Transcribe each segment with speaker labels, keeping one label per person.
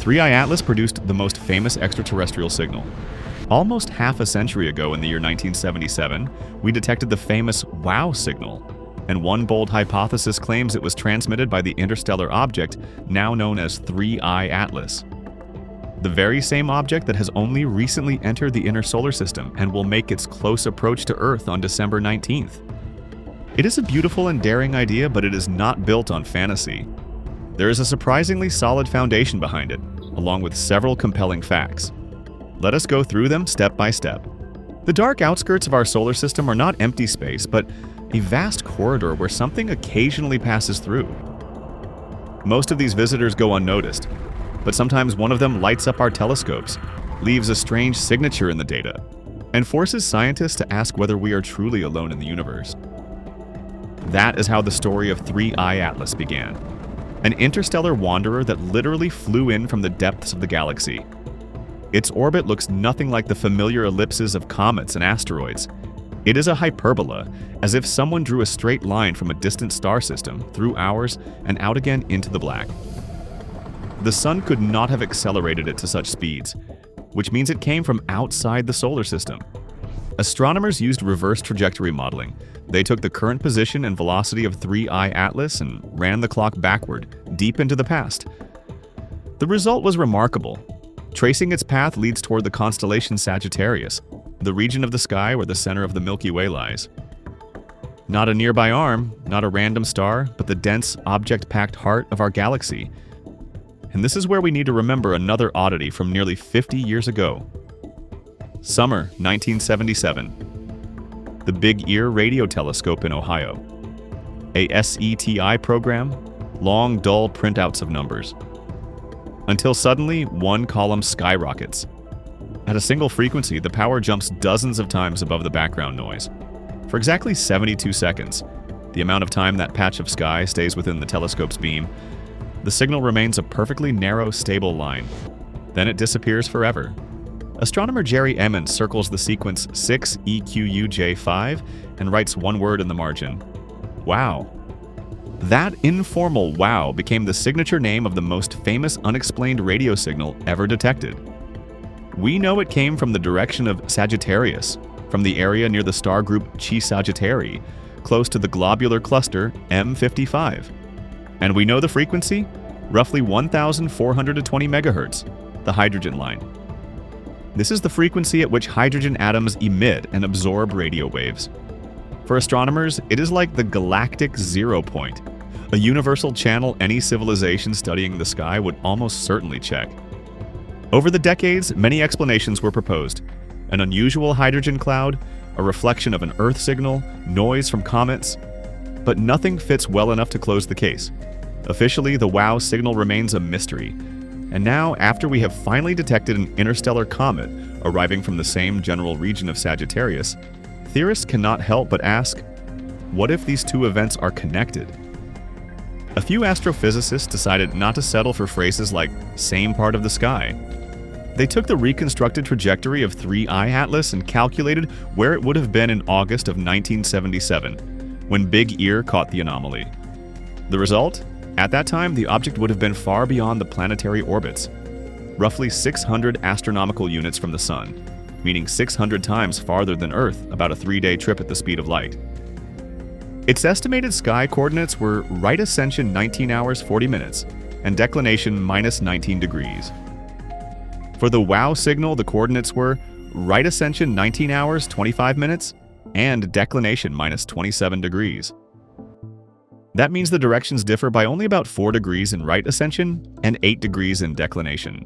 Speaker 1: 3I Atlas produced the most famous extraterrestrial signal. Almost half a century ago in the year 1977, we detected the famous WOW signal, and one bold hypothesis claims it was transmitted by the interstellar object now known as 3I Atlas. The very same object that has only recently entered the inner solar system and will make its close approach to Earth on December 19th. It is a beautiful and daring idea, but it is not built on fantasy. There is a surprisingly solid foundation behind it, along with several compelling facts. Let us go through them step by step. The dark outskirts of our solar system are not empty space, but a vast corridor where something occasionally passes through. Most of these visitors go unnoticed, but sometimes one of them lights up our telescopes, leaves a strange signature in the data, and forces scientists to ask whether we are truly alone in the universe. That is how the story of 3I Atlas began. An interstellar wanderer that literally flew in from the depths of the galaxy. Its orbit looks nothing like the familiar ellipses of comets and asteroids. It is a hyperbola, as if someone drew a straight line from a distant star system through ours and out again into the black. The sun could not have accelerated it to such speeds, which means it came from outside the solar system. Astronomers used reverse trajectory modeling. They took the current position and velocity of 3I Atlas and ran the clock backward, deep into the past. The result was remarkable. Tracing its path leads toward the constellation Sagittarius, the region of the sky where the center of the Milky Way lies. Not a nearby arm, not a random star, but the dense, object-packed heart of our galaxy. And this is where we need to remember another oddity from nearly 50 years ago. Summer 1977. The Big Ear Radio Telescope in Ohio. A SETI program, long, dull printouts of numbers. Until suddenly, one column skyrockets. At a single frequency, the power jumps dozens of times above the background noise. For exactly 72 seconds, the amount of time that patch of sky stays within the telescope's beam, the signal remains a perfectly narrow, stable line. Then it disappears forever. Astronomer Jerry Emmons circles the sequence 6EQUJ5 and writes one word in the margin: WOW. That informal WOW became the signature name of the most famous unexplained radio signal ever detected. We know it came from the direction of Sagittarius, from the area near the star group Chi Sagittarii, close to the globular cluster M55. And we know the frequency? Roughly 1,420 megahertz, the hydrogen line. This is the frequency at which hydrogen atoms emit and absorb radio waves. For astronomers, it is like the galactic zero point, a universal channel any civilization studying the sky would almost certainly check. Over the decades, many explanations were proposed. An unusual hydrogen cloud, a reflection of an Earth signal, noise from comets. But nothing fits well enough to close the case. Officially, the WOW signal remains a mystery. And now, after we have finally detected an interstellar comet arriving from the same general region of Sagittarius, theorists cannot help but ask, what if these two events are connected? A few astrophysicists decided not to settle for phrases like same part of the sky. They took the reconstructed trajectory of 3I Atlas and calculated where it would have been in August of 1977, when Big Ear caught the anomaly. The result? At that time, the object would have been far beyond the planetary orbits, roughly 600 astronomical units from the Sun, meaning 600 times farther than Earth, about a 3-day trip at the speed of light. Its estimated sky coordinates were right ascension 19 hours 40 minutes and declination minus 19 degrees. For the WOW signal, the coordinates were right ascension 19 hours 25 minutes and declination minus 27 degrees. That means the directions differ by only about 4 degrees in right ascension and 8 degrees in declination.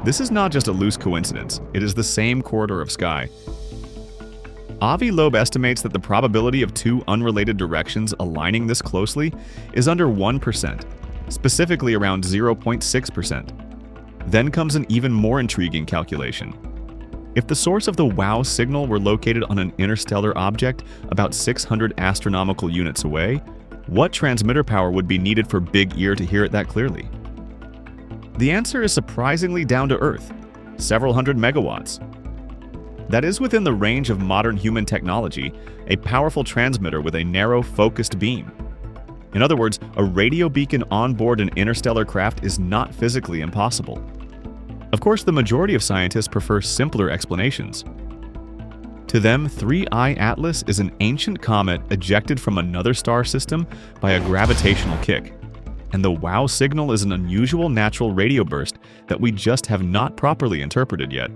Speaker 1: This is not just a loose coincidence, it is the same corridor of sky. Avi Loeb estimates that the probability of two unrelated directions aligning this closely is under 1%, specifically around 0.6%. Then comes an even more intriguing calculation. If the source of the WOW signal were located on an interstellar object about 600 astronomical units away, what transmitter power would be needed for Big Ear to hear it that clearly? The answer is surprisingly down to earth, several hundred megawatts. That is within the range of modern human technology, a powerful transmitter with a narrow, focused beam. In other words, a radio beacon on board an interstellar craft is not physically impossible. Of course, the majority of scientists prefer simpler explanations. To them, 3I Atlas is an ancient comet ejected from another star system by a gravitational kick, and the WOW signal is an unusual natural radio burst that we just have not properly interpreted yet.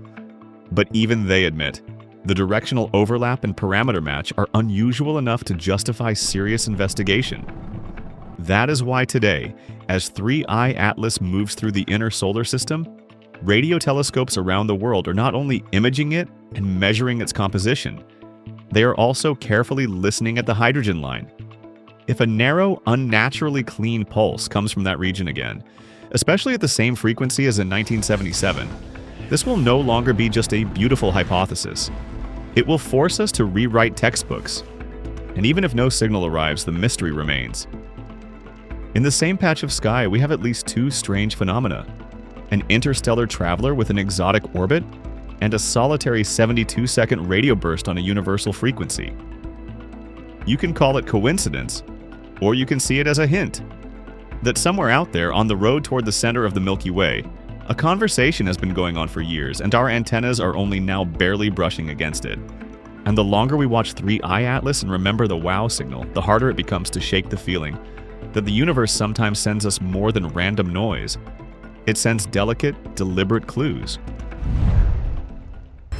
Speaker 1: But even they admit, the directional overlap and parameter match are unusual enough to justify serious investigation. That is why today, as 3I Atlas moves through the inner solar system, radio telescopes around the world are not only imaging it and measuring its composition, they are also carefully listening at the hydrogen line. If a narrow, unnaturally clean pulse comes from that region again, especially at the same frequency as in 1977, this will no longer be just a beautiful hypothesis. It will force us to rewrite textbooks. And even if no signal arrives, the mystery remains. In the same patch of sky, we have at least two strange phenomena: an interstellar traveler with an exotic orbit, and a solitary 72-second radio burst on a universal frequency. You can call it coincidence, or you can see it as a hint that somewhere out there on the road toward the center of the Milky Way, a conversation has been going on for years, and our antennas are only now barely brushing against it. And the longer we watch 3I Atlas and remember the WOW signal, the harder it becomes to shake the feeling that the universe sometimes sends us more than random noise. It sends delicate, deliberate clues.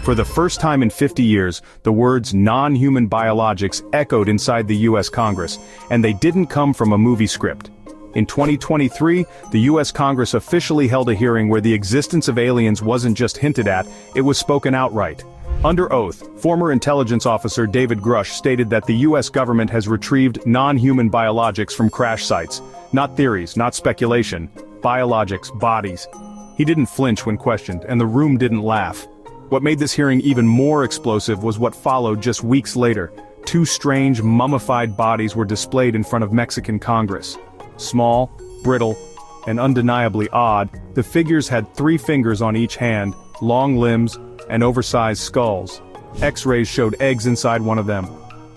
Speaker 2: For the first time in 50 years, the words non-human biologics echoed inside the US Congress, and they didn't come from a movie script. In 2023, the US Congress officially held a hearing where the existence of aliens wasn't just hinted at, it was spoken outright. Under oath, former intelligence officer David Grush stated that the US government has retrieved non-human biologics from crash sites. Not theories, not speculation. Biologics, bodies. He didn't flinch when questioned, and the room didn't laugh. What made this hearing even more explosive was what followed just weeks later. Two strange, mummified bodies were displayed in front of Mexican Congress. Small, brittle, and undeniably odd, the figures had 3 fingers on each hand, long limbs, and oversized skulls. X-rays showed eggs inside one of them.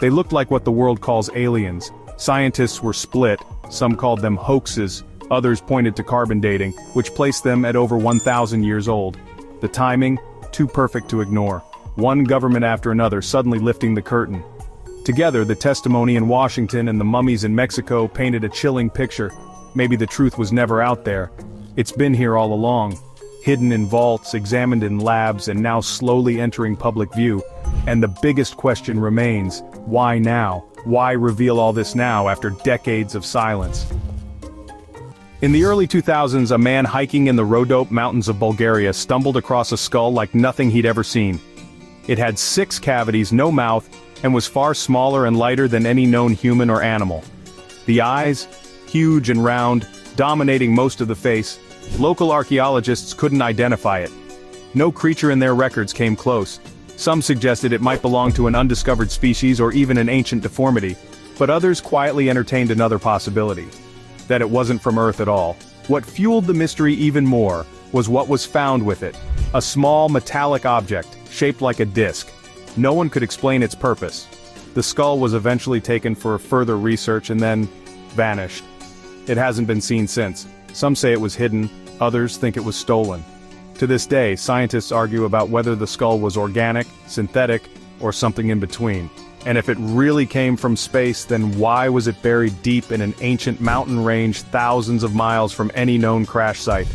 Speaker 2: They looked like what the world calls aliens. Scientists were split, some called them hoaxes, others pointed to carbon dating, which placed them at over 1,000 years old. The timing, too perfect to ignore. One government after another suddenly lifting the curtain. Together, the testimony in Washington and the mummies in Mexico painted a chilling picture. Maybe the truth was never out there. It's been here all along. Hidden in vaults, examined in labs, and now slowly entering public view. And the biggest question remains, why now? Why reveal all this now after decades of silence? In the early 2000s, a man hiking in the Rhodope Mountains of Bulgaria stumbled across a skull like nothing he'd ever seen. It had 6 cavities, no mouth, and was far smaller and lighter than any known human or animal. The eyes, huge and round, dominating most of the face, local archaeologists couldn't identify it. No creature in their records came close. Some suggested it might belong to an undiscovered species or even an ancient deformity, but others quietly entertained another possibility: that it wasn't from Earth at all. What fueled the mystery even more was what was found with it: a small metallic object, shaped like a disc. No one could explain its purpose. The skull was eventually taken for further research and then vanished. It hasn't been seen since. Some say it was hidden, others think it was stolen. To this day, scientists argue about whether the skull was organic, synthetic, or something in between. And if it really came from space, then why was it buried deep in an ancient mountain range thousands of miles from any known crash site?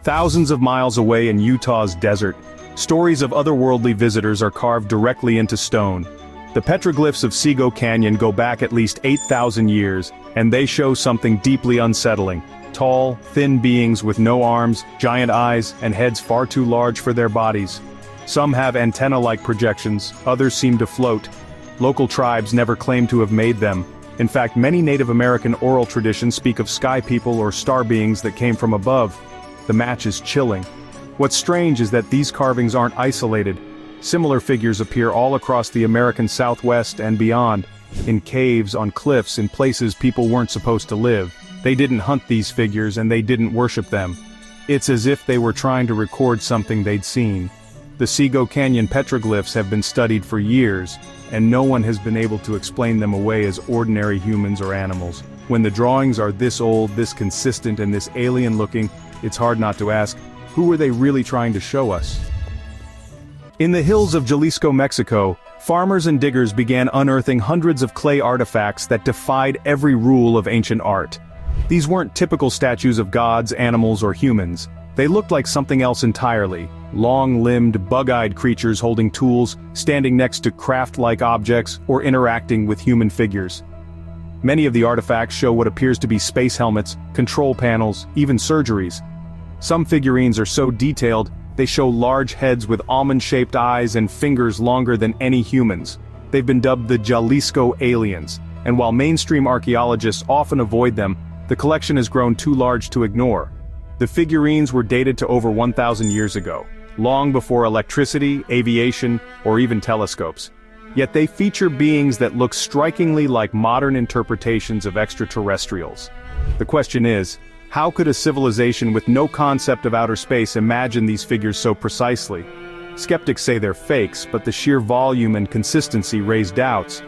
Speaker 2: Thousands of miles away in Utah's desert, stories of otherworldly visitors are carved directly into stone. The petroglyphs of Sego Canyon go back at least 8,000 years, and they show something deeply unsettling. Tall, thin beings with no arms, giant eyes, and heads far too large for their bodies. Some have antenna-like projections, others seem to float. Local tribes never claim to have made them. In fact, many Native American oral traditions speak of sky people or star beings that came from above. The match is chilling. What's strange is that these carvings aren't isolated. Similar figures appear all across the American Southwest and beyond, in caves, on cliffs, in places people weren't supposed to live. They didn't hunt these figures and they didn't worship them. It's as if they were trying to record something they'd seen. The Sego Canyon petroglyphs have been studied for years, and no one has been able to explain them away as ordinary humans or animals. When the drawings are this old, this consistent, and this alien-looking, it's hard not to ask, who were they really trying to show us? In the hills of Jalisco, Mexico, farmers and diggers began unearthing hundreds of clay artifacts that defied every rule of ancient art. These weren't typical statues of gods, animals, or humans. They looked like something else entirely. Long-limbed, bug-eyed creatures holding tools, standing next to craft-like objects, or interacting with human figures. Many of the artifacts show what appears to be space helmets, control panels, even surgeries. Some figurines are so detailed, they show large heads with almond-shaped eyes and fingers longer than any humans. They've been dubbed the Jalisco aliens, and while mainstream archaeologists often avoid them, the collection has grown too large to ignore. The figurines were dated to over 1,000 years ago, long before electricity, aviation, or even telescopes. Yet they feature beings that look strikingly like modern interpretations of extraterrestrials. The question is, how could a civilization with no concept of outer space imagine these figures so precisely? Skeptics say they're fakes, but the sheer volume and consistency raise doubts.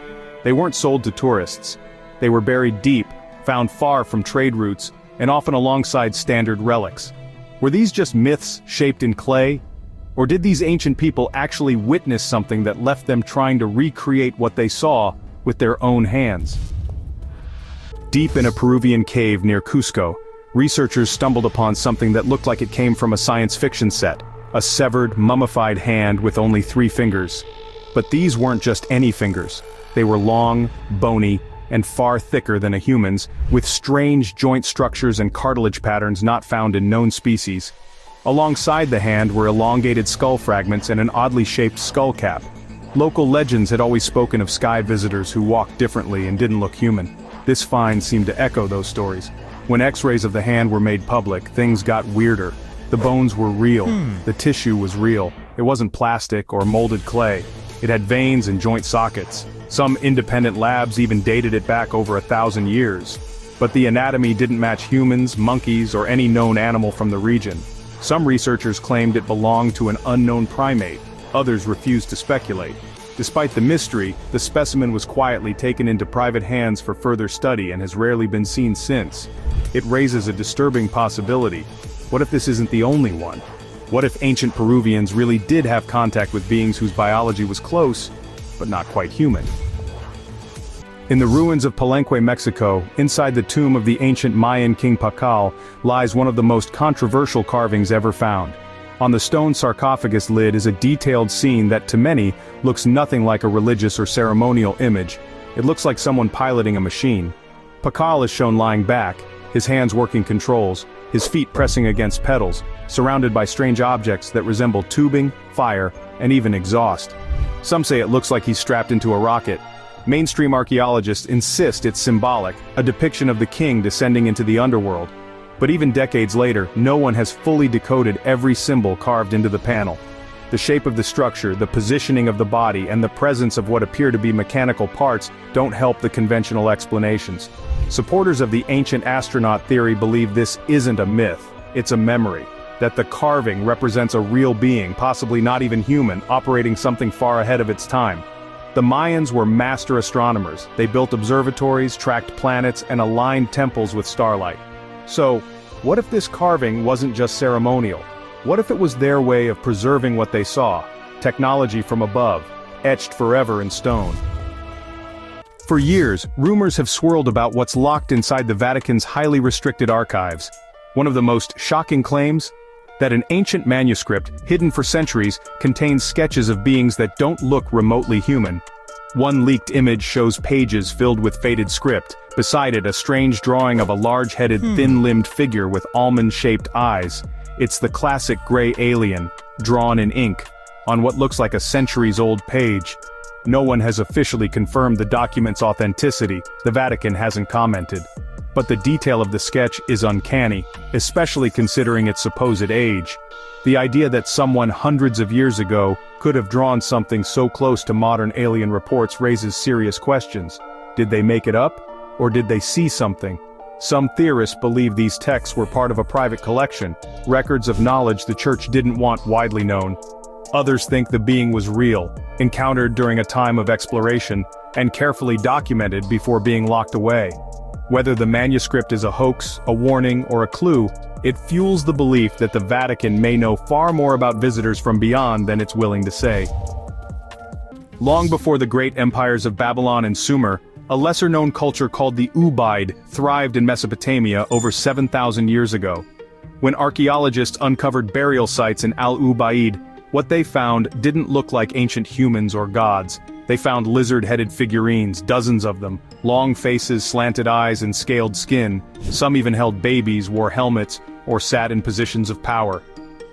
Speaker 2: They weren't sold to tourists. They were buried deep, found far from trade routes, and often alongside standard relics. Were these just myths shaped in clay? Or did these ancient people actually witness something that left them trying to recreate what they saw with their own hands? Deep in a Peruvian cave near Cusco, researchers stumbled upon something that looked like it came from a science fiction set, a severed, mummified hand with only 3 fingers. But these weren't just any fingers. They were long, bony, and far thicker than a human's, with strange joint structures and cartilage patterns not found in known species. Alongside the hand were elongated skull fragments and an oddly shaped skull cap. Local legends had always spoken of sky visitors who walked differently and didn't look human. This find seemed to echo those stories. When X-rays of the hand were made public, things got weirder. The bones were real. The tissue was real. It wasn't plastic or molded clay. It had veins and joint sockets. Some independent labs even dated it back over 1,000 years. But the anatomy didn't match humans, monkeys, or any known animal from the region. Some researchers claimed it belonged to an unknown primate. Others refused to speculate. Despite the mystery, the specimen was quietly taken into private hands for further study and has rarely been seen since. It raises a disturbing possibility. What if this isn't the only one? What if ancient Peruvians really did have contact with beings whose biology was close, but not quite human? In the ruins of Palenque, Mexico, inside the tomb of the ancient Mayan king Pakal, lies one of the most controversial carvings ever found. On the stone sarcophagus lid is a detailed scene that, to many, looks nothing like a religious or ceremonial image. It looks like someone piloting a machine. Pakal is shown lying back, his hands working controls, his feet pressing against pedals, surrounded by strange objects that resemble tubing, fire, and even exhaust. Some say it looks like he's strapped into a rocket. Mainstream archaeologists insist it's symbolic, a depiction of the king descending into the underworld. But even decades later, no one has fully decoded every symbol carved into the panel. The shape of the structure, the positioning of the body, and the presence of what appear to be mechanical parts don't help the conventional explanations. Supporters of the ancient astronaut theory believe this isn't a myth, it's a memory, that the carving represents a real being, possibly not even human, operating something far ahead of its time. The Mayans were master astronomers. They built observatories, tracked planets, and aligned temples with starlight. So, what if this carving wasn't just ceremonial? What if it was their way of preserving what they saw? Technology from above, etched forever in stone. For years, rumors have swirled about what's locked inside the Vatican's highly restricted archives. One of the most shocking claims? That an ancient manuscript, hidden for centuries, contains sketches of beings that don't look remotely human. One leaked image shows pages filled with faded script, beside it a strange drawing of a large-headed, thin-limbed figure with almond-shaped eyes. It's the classic gray alien, drawn in ink, on what looks like a centuries-old page. No one has officially confirmed the document's authenticity, the Vatican hasn't commented. But the detail of the sketch is uncanny, especially considering its supposed age. The idea that someone hundreds of years ago could have drawn something so close to modern alien reports raises serious questions. Did they make it up? Or did they see something? Some theorists believe these texts were part of a private collection, records of knowledge the church didn't want widely known. Others think the being was real, encountered during a time of exploration, and carefully documented before being locked away. Whether the manuscript is a hoax, a warning, or a clue, it fuels the belief that the Vatican may know far more about visitors from beyond than it's willing to say. Long before the great empires of Babylon and Sumer, a lesser-known culture called the Ubaid thrived in Mesopotamia over 7,000 years ago. When archaeologists uncovered burial sites in Al-Ubaid, what they found didn't look like ancient humans or gods. They found lizard-headed figurines, dozens of them, long faces, slanted eyes, and scaled skin. Some even held babies, wore helmets, or sat in positions of power.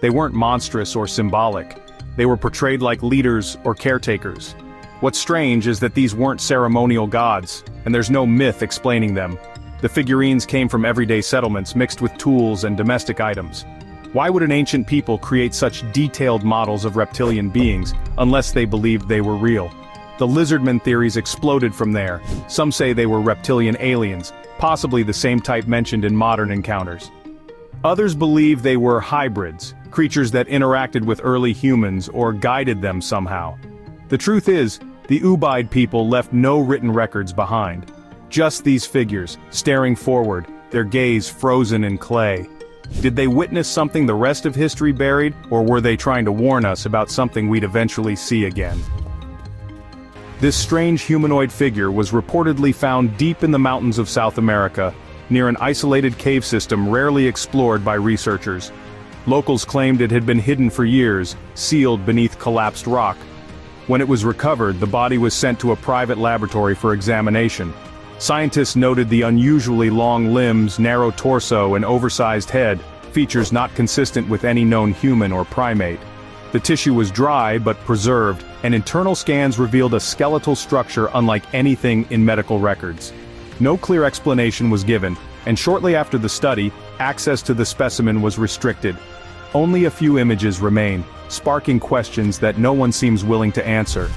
Speaker 2: They weren't monstrous or symbolic. They were portrayed like leaders or caretakers. What's strange is that these weren't ceremonial gods, and there's no myth explaining them. The figurines came from everyday settlements mixed with tools and domestic items. Why would an ancient people create such detailed models of reptilian beings, unless they believed they were real? The lizardmen theories exploded from there. Some say they were reptilian aliens, possibly the same type mentioned in modern encounters. Others believe they were hybrids, creatures that interacted with early humans or guided them somehow. The truth is, the Ubaid people left no written records behind. Just these figures, staring forward, their gaze frozen in clay. Did they witness something the rest of history buried, or were they trying to warn us about something we'd eventually see again? This strange humanoid figure was reportedly found deep in the mountains of South America, near an isolated cave system rarely explored by researchers. Locals claimed it had been hidden for years, sealed beneath collapsed rock. When it was recovered, the body was sent to a private laboratory for examination. Scientists noted the unusually long limbs, narrow torso, and oversized head, features not consistent with any known human or primate. The tissue was dry but preserved, and internal scans revealed a skeletal structure unlike anything in medical records. No clear explanation was given, and shortly after the study, access to the specimen was restricted. Only a few images remain, sparking questions that no one seems willing to answer.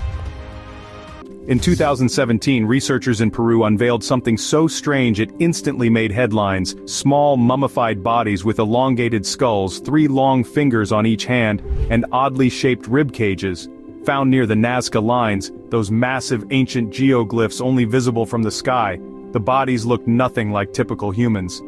Speaker 2: In 2017, researchers in Peru unveiled something so strange it instantly made headlines: small mummified bodies with elongated skulls, 3 long fingers on each hand, and oddly shaped rib cages. Found near the Nazca lines, those massive ancient geoglyphs only visible from the sky, the bodies looked nothing like typical humans.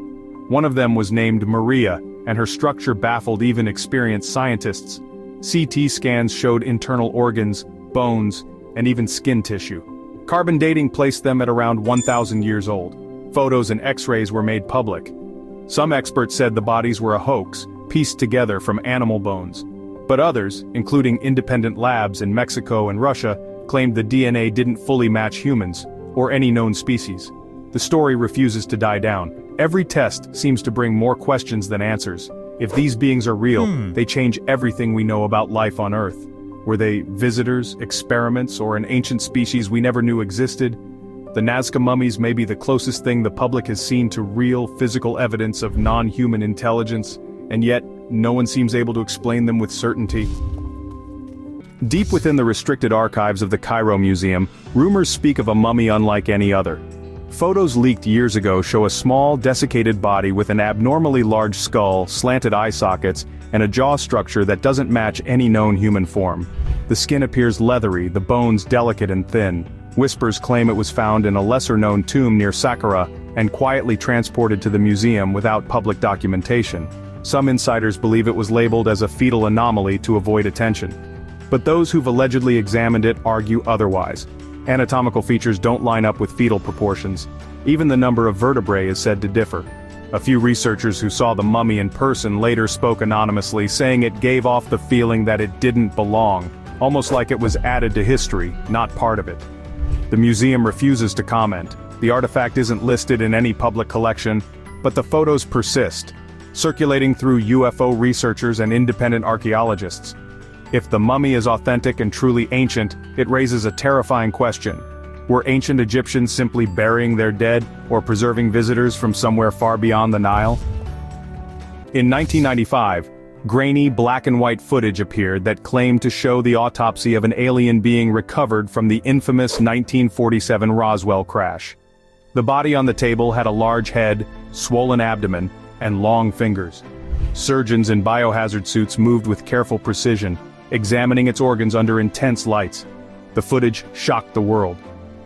Speaker 2: One of them was named Maria, and her structure baffled even experienced scientists. CT scans showed internal organs, bones, and even skin tissue. Carbon dating placed them at around 1,000 years old. Photos and X-rays were made public. Some experts said the bodies were a hoax, pieced together from animal bones. But others, including independent labs in Mexico and Russia, claimed the DNA didn't fully match humans, or any known species. The story refuses to die down. Every test seems to bring more questions than answers. If these beings are real, they change everything we know about life on Earth. Were they visitors, experiments, or an ancient species we never knew existed? The Nazca mummies may be the closest thing the public has seen to real physical evidence of non-human intelligence, and yet, no one seems able to explain them with certainty. Deep within the restricted archives of the Cairo Museum, rumors speak of a mummy unlike any other. Photos leaked years ago show a small, desiccated body with an abnormally large skull, slanted eye sockets, and a jaw structure that doesn't match any known human form. The skin appears leathery, the bones delicate and thin. Whispers claim it was found in a lesser-known tomb near Saqqara and quietly transported to the museum without public documentation. Some insiders believe it was labeled as a fetal anomaly to avoid attention. But those who've allegedly examined it argue otherwise. Anatomical features don't line up with fetal proportions. Even the number of vertebrae is said to differ. A few researchers who saw the mummy in person later spoke anonymously, saying it gave off the feeling that it didn't belong, almost like it was added to history, not part of it. The museum refuses to comment. The artifact isn't listed in any public collection, but the photos persist, circulating through UFO researchers and independent archaeologists. If the mummy is authentic and truly ancient, it raises a terrifying question. Were ancient Egyptians simply burying their dead, or preserving visitors from somewhere far beyond the Nile? In 1995, grainy black and white footage appeared that claimed to show the autopsy of an alien being recovered from the infamous 1947 Roswell crash. The body on the table had a large head, swollen abdomen, and long fingers. Surgeons in biohazard suits moved with careful precision, examining its organs under intense lights. The footage shocked the world.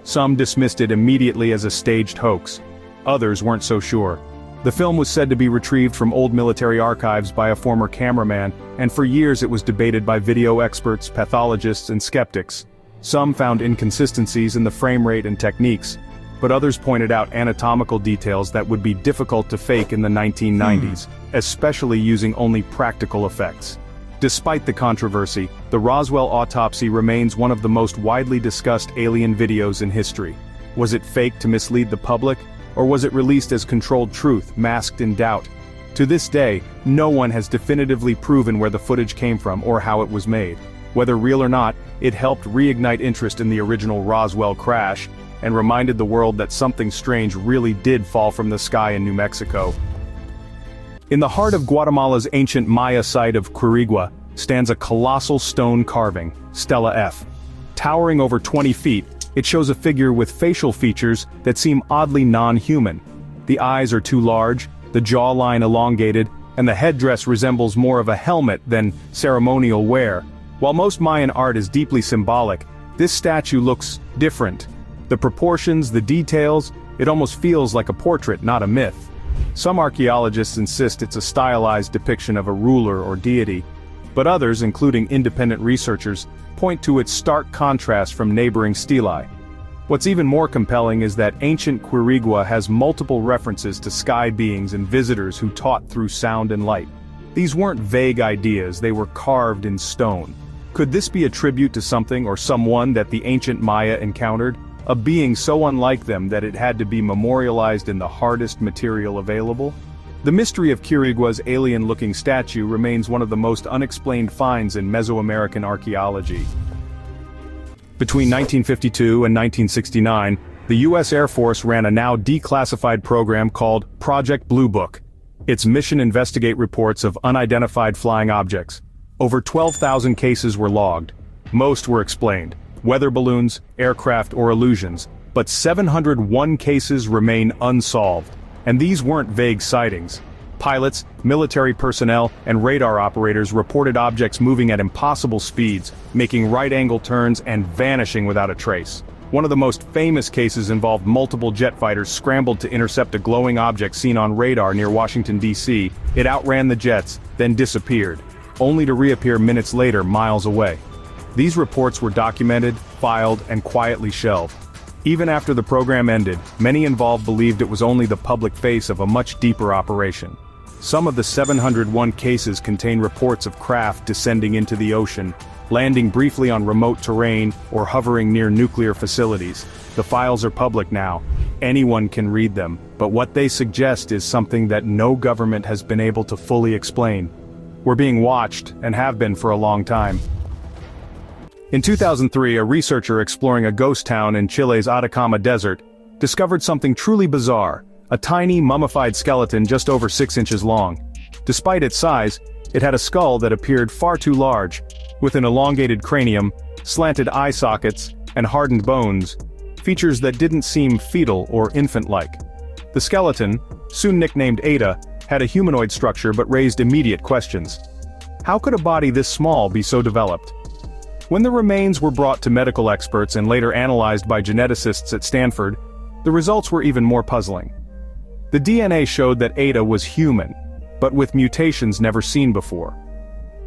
Speaker 2: Some dismissed it immediately as a staged hoax. Others weren't so sure. The film was said to be retrieved from old military archives by a former cameraman, and for years it was debated by video experts, pathologists, and skeptics. Some found inconsistencies in the frame rate and techniques, but others pointed out anatomical details that would be difficult to fake in the 1990s, especially using only practical effects. Despite the controversy, the Roswell autopsy remains one of the most widely discussed alien videos in history. Was it fake to mislead the public, or was it released as controlled truth, masked in doubt? To this day, no one has definitively proven where the footage came from or how it was made. Whether real or not, it helped reignite interest in the original Roswell crash, and reminded the world that something strange really did fall from the sky in New Mexico. In the heart of Guatemala's ancient Maya site of Quirigua stands a colossal stone carving, Stela F. Towering over 20 feet, it shows a figure with facial features that seem oddly non-human. The eyes are too large, the jawline elongated, and the headdress resembles more of a helmet than ceremonial wear. While most Mayan art is deeply symbolic, this statue looks different. The proportions, the details, it almost feels like a portrait, not a myth. Some archaeologists insist it's a stylized depiction of a ruler or deity, but others, including independent researchers, point to its stark contrast from neighboring stelae. What's even more compelling is that ancient Quirigua has multiple references to sky beings and visitors who taught through sound and light. These weren't vague ideas, they were carved in stone. Could this be a tribute to something or someone that the ancient Maya encountered? A being so unlike them that it had to be memorialized in the hardest material available? The mystery of Quirigua's alien-looking statue remains one of the most unexplained finds in Mesoamerican archaeology. Between 1952 and 1969, the U.S. Air Force ran a now declassified program called Project Blue Book. Its mission: investigate reports of unidentified flying objects. Over 12,000 cases were logged. Most were explained: weather balloons, aircraft, or illusions, but 701 cases remain unsolved. And these weren't vague sightings. Pilots, military personnel, and radar operators reported objects moving at impossible speeds, making right-angle turns and vanishing without a trace. One of the most famous cases involved multiple jet fighters scrambled to intercept a glowing object seen on radar near Washington, D.C. It outran the jets, then disappeared, only to reappear minutes later miles away. These reports were documented, filed, and quietly shelved. Even after the program ended, many involved believed it was only the public face of a much deeper operation. Some of the 701 cases contain reports of craft descending into the ocean, landing briefly on remote terrain, or hovering near nuclear facilities. The files are public now. Anyone can read them, but what they suggest is something that no government has been able to fully explain. We're being watched, and have been for a long time. In 2003, a researcher exploring a ghost town in Chile's Atacama Desert discovered something truly bizarre: a tiny, mummified skeleton just over 6 inches long. Despite its size, it had a skull that appeared far too large, with an elongated cranium, slanted eye sockets, and hardened bones, features that didn't seem fetal or infant-like. The skeleton, soon nicknamed Ada, had a humanoid structure but raised immediate questions. How could a body this small be so developed? When the remains were brought to medical experts and later analyzed by geneticists at Stanford, the results were even more puzzling. The DNA showed that Ada was human, but with mutations never seen before.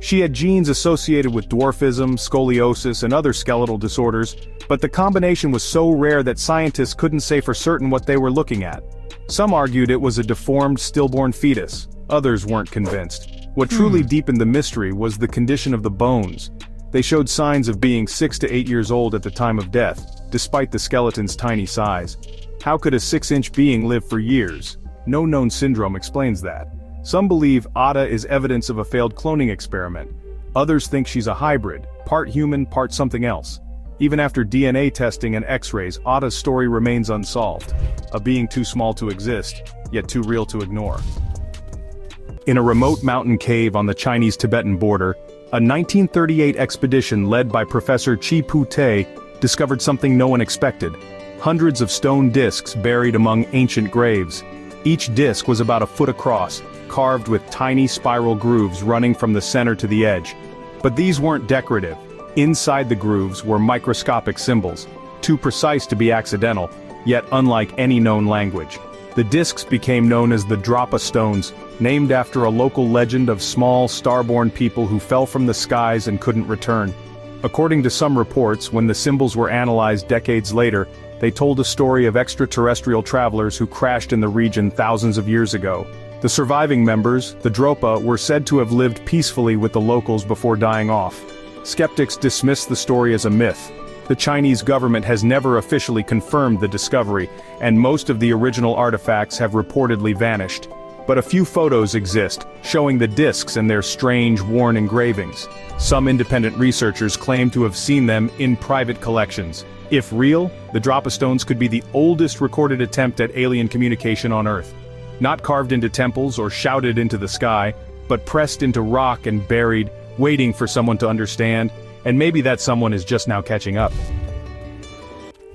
Speaker 2: She had genes associated with dwarfism, scoliosis, and other skeletal disorders, but the combination was so rare that scientists couldn't say for certain what they were looking at. Some argued it was a deformed stillborn fetus. Others weren't convinced. What truly deepened the mystery was the condition of the bones. They showed signs of being 6 to 8 years old at the time of death, despite the skeleton's tiny size. How could a 6-inch being live for years? No known syndrome explains that. Some believe Ada is evidence of a failed cloning experiment. Others think she's a hybrid, part human, part something else. Even after DNA testing and X-rays, Ada's story remains unsolved. A being too small to exist, yet too real to ignore. In a remote mountain cave on the Chinese-Tibetan border, a 1938 expedition led by Professor Chi Pu-Te discovered something no one expected: hundreds of stone discs buried among ancient graves. Each disc was about a foot across, carved with tiny spiral grooves running from the center to the edge. But these weren't decorative. Inside the grooves were microscopic symbols, too precise to be accidental, yet unlike any known language. The discs became known as the Drapa Stones, named after a local legend of small, star-born people who fell from the skies and couldn't return. According to some reports, when the symbols were analyzed decades later, they told a story of extraterrestrial travelers who crashed in the region thousands of years ago. The surviving members, the Dropa, were said to have lived peacefully with the locals before dying off. Skeptics dismiss the story as a myth. The Chinese government has never officially confirmed the discovery, and most of the original artifacts have reportedly vanished. But a few photos exist, showing the discs and their strange, worn engravings. Some independent researchers claim to have seen them in private collections. If real, the Drapa Stones could be the oldest recorded attempt at alien communication on Earth. Not carved into temples or shouted into the sky, but pressed into rock and buried, waiting for someone to understand, and maybe that someone is just now catching up.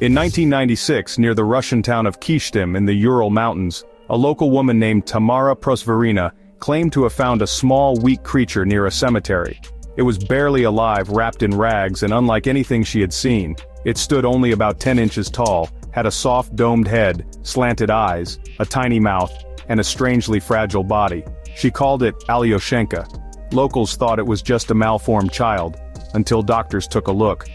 Speaker 2: In 1996, near the Russian town of Kishtim in the Ural Mountains, a local woman named Tamara Prosverina claimed to have found a small, weak creature near a cemetery. It was barely alive, wrapped in rags, and unlike anything she had seen, it stood only about 10 inches tall, had a soft domed head, slanted eyes, a tiny mouth, and a strangely fragile body. She called it Alyoshenka. Locals thought it was just a malformed child, until doctors took a look.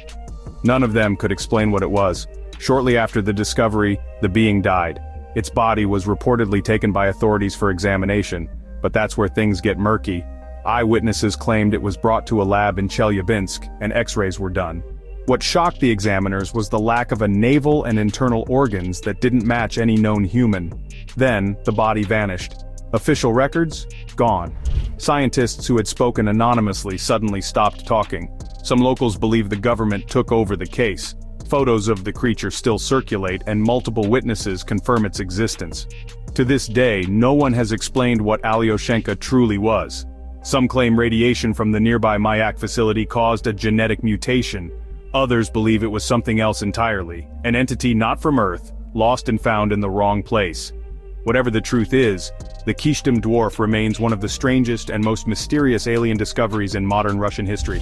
Speaker 2: None of them could explain what it was. Shortly after the discovery, the being died. Its body was reportedly taken by authorities for examination, but that's where things get murky. Eyewitnesses claimed it was brought to a lab in Chelyabinsk, and x-rays were done. What shocked the examiners was the lack of a navel and internal organs that didn't match any known human. Then, the body vanished. Official records? Gone. Scientists who had spoken anonymously suddenly stopped talking. Some locals believe the government took over the case. Photos of the creature still circulate, and multiple witnesses confirm its existence. To this day, no one has explained what Alyoshenka truly was. Some claim radiation from the nearby Mayak facility caused a genetic mutation. Others believe it was something else entirely, an entity not from Earth, lost and found in the wrong place. Whatever the truth is, the Kishtim dwarf remains one of the strangest and most mysterious alien discoveries in modern Russian history.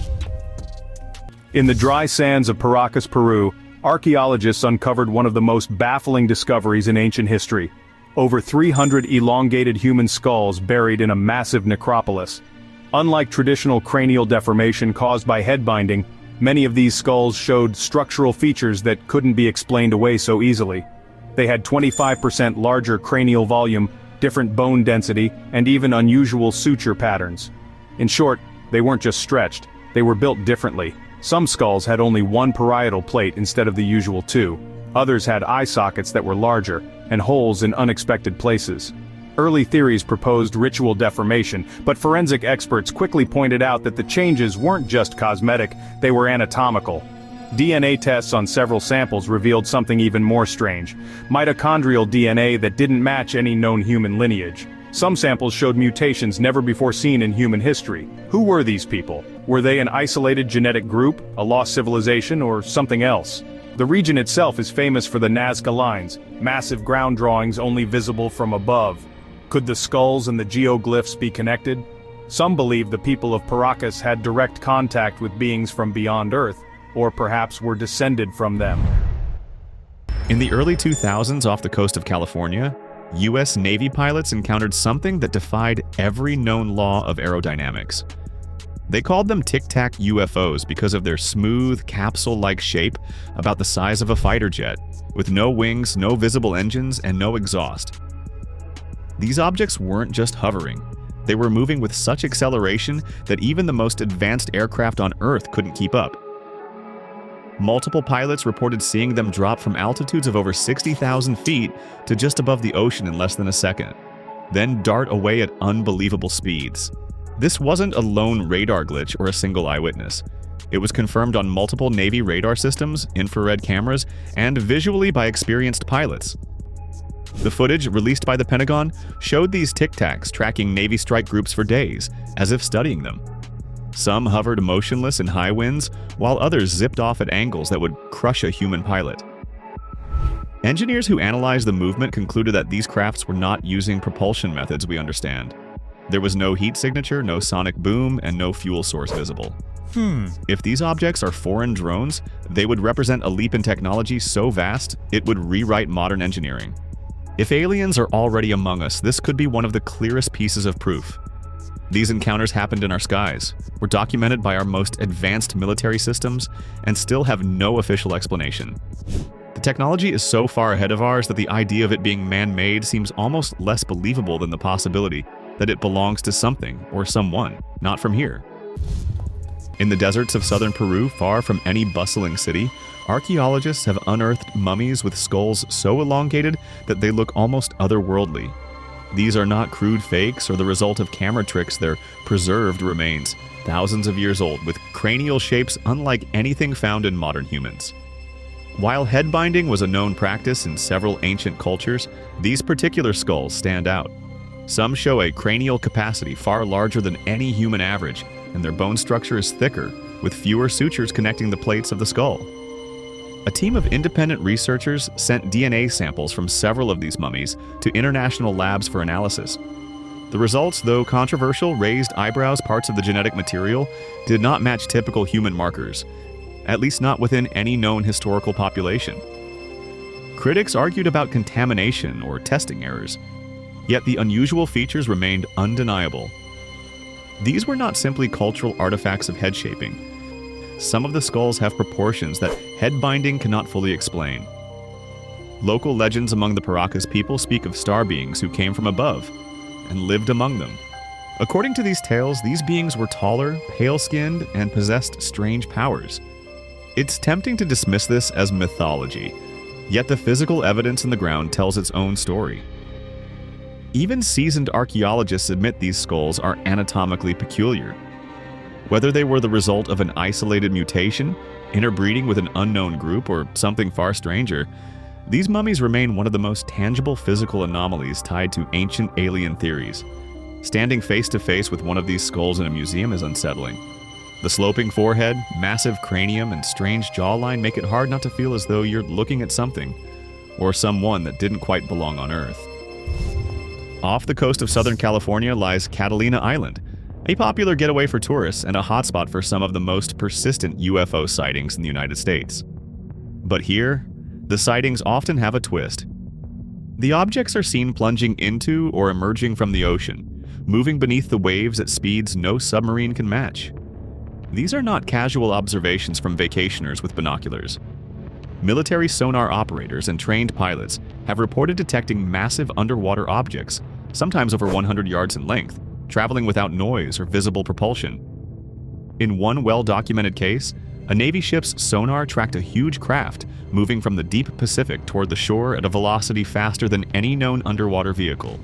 Speaker 2: In the dry sands of Paracas, Peru, archaeologists uncovered one of the most baffling discoveries in ancient history. Over 300 elongated human skulls buried in a massive necropolis. Unlike traditional cranial deformation caused by head binding, many of these skulls showed structural features that couldn't be explained away so easily. They had 25% larger cranial volume, different bone density, and even unusual suture patterns. In short, they weren't just stretched, they were built differently. Some skulls had only one parietal plate instead of the usual two. Others had eye sockets that were larger, and holes in unexpected places. Early theories proposed ritual deformation, but forensic experts quickly pointed out that the changes weren't just cosmetic, they were anatomical. DNA tests on several samples revealed something even more strange: mitochondrial DNA that didn't match any known human lineage. Some samples showed mutations never before seen in human history. Who were these people? Were they an isolated genetic group, a lost civilization, or something else? The region itself is famous for the Nazca Lines, massive ground drawings only visible from above. Could the skulls and the geoglyphs be connected? Some believe the people of Paracas had direct contact with beings from beyond Earth, or perhaps were descended from them.
Speaker 1: In the early 2000s off the coast of California, US Navy pilots encountered something that defied every known law of aerodynamics. They called them tic-tac UFOs because of their smooth, capsule-like shape about the size of a fighter jet, with no wings, no visible engines, and no exhaust. These objects weren't just hovering. They were moving with such acceleration that even the most advanced aircraft on Earth couldn't keep up. Multiple pilots reported seeing them drop from altitudes of over 60,000 feet to just above the ocean in less than a second, then dart away at unbelievable speeds. This wasn't a lone radar glitch or a single eyewitness. It was confirmed on multiple Navy radar systems, infrared cameras, and visually by experienced pilots. The footage released by the Pentagon showed these tic-tacs tracking Navy strike groups for days, as if studying them. Some hovered motionless in high winds, while others zipped off at angles that would crush a human pilot. Engineers who analyzed the movement concluded that these crafts were not using propulsion methods we understand. There was no heat signature, no sonic boom, and no fuel source visible. If these objects are foreign drones, they would represent a leap in technology so vast, it would rewrite modern engineering. If aliens are already among us, this could be one of the clearest pieces of proof. These encounters happened in our skies, were documented by our most advanced military systems, and still have no official explanation. The technology is so far ahead of ours that the idea of it being man-made seems almost less believable than the possibility that it belongs to something or someone, not from here. In the deserts of southern Peru, far from any bustling city, archaeologists have unearthed mummies with skulls so elongated that they look almost otherworldly. These are not crude fakes or the result of camera tricks, they're preserved remains, thousands of years old, with cranial shapes unlike anything found in modern humans. While head binding was a known practice in several ancient cultures, these particular skulls stand out. Some show a cranial capacity far larger than any human average, and their bone structure is thicker, with fewer sutures connecting the plates of the skull. A team of independent researchers sent DNA samples from several of these mummies to international labs for analysis. The results, though controversial, raised eyebrows. Parts of the genetic material did not match typical human markers, at least not within any known historical population. Critics argued about contamination or testing errors, yet the unusual features remained undeniable. These were not simply cultural artifacts of head shaping. Some of the skulls have proportions that head binding cannot fully explain. Local legends among the Paracas people speak of star beings who came from above and lived among them. According to these tales, these beings were taller, pale-skinned, and possessed strange powers. It's tempting to dismiss this as mythology, yet the physical evidence in the ground tells its own story. Even seasoned archaeologists admit these skulls are anatomically peculiar. Whether they were the result of an isolated mutation, interbreeding with an unknown group, or something far stranger, these mummies remain one of the most tangible physical anomalies tied to ancient alien theories. Standing face to face with one of these skulls in a museum is unsettling. The sloping forehead, massive cranium, and strange jawline make it hard not to feel as though you're looking at something, or someone that didn't quite belong on Earth. Off the coast of Southern California lies Catalina Island, a popular getaway for tourists and a hotspot for some of the most persistent UFO sightings in the United States. But here, the sightings often have a twist. The objects are seen plunging into or emerging from the ocean, moving beneath the waves at speeds no submarine can match. These are not casual observations from vacationers with binoculars. Military sonar operators and trained pilots have reported detecting massive underwater objects, sometimes over 100 yards in length, traveling without noise or visible propulsion. In one well-documented case, a Navy ship's sonar tracked a huge craft moving from the deep Pacific toward the shore at a velocity faster than any known underwater vehicle.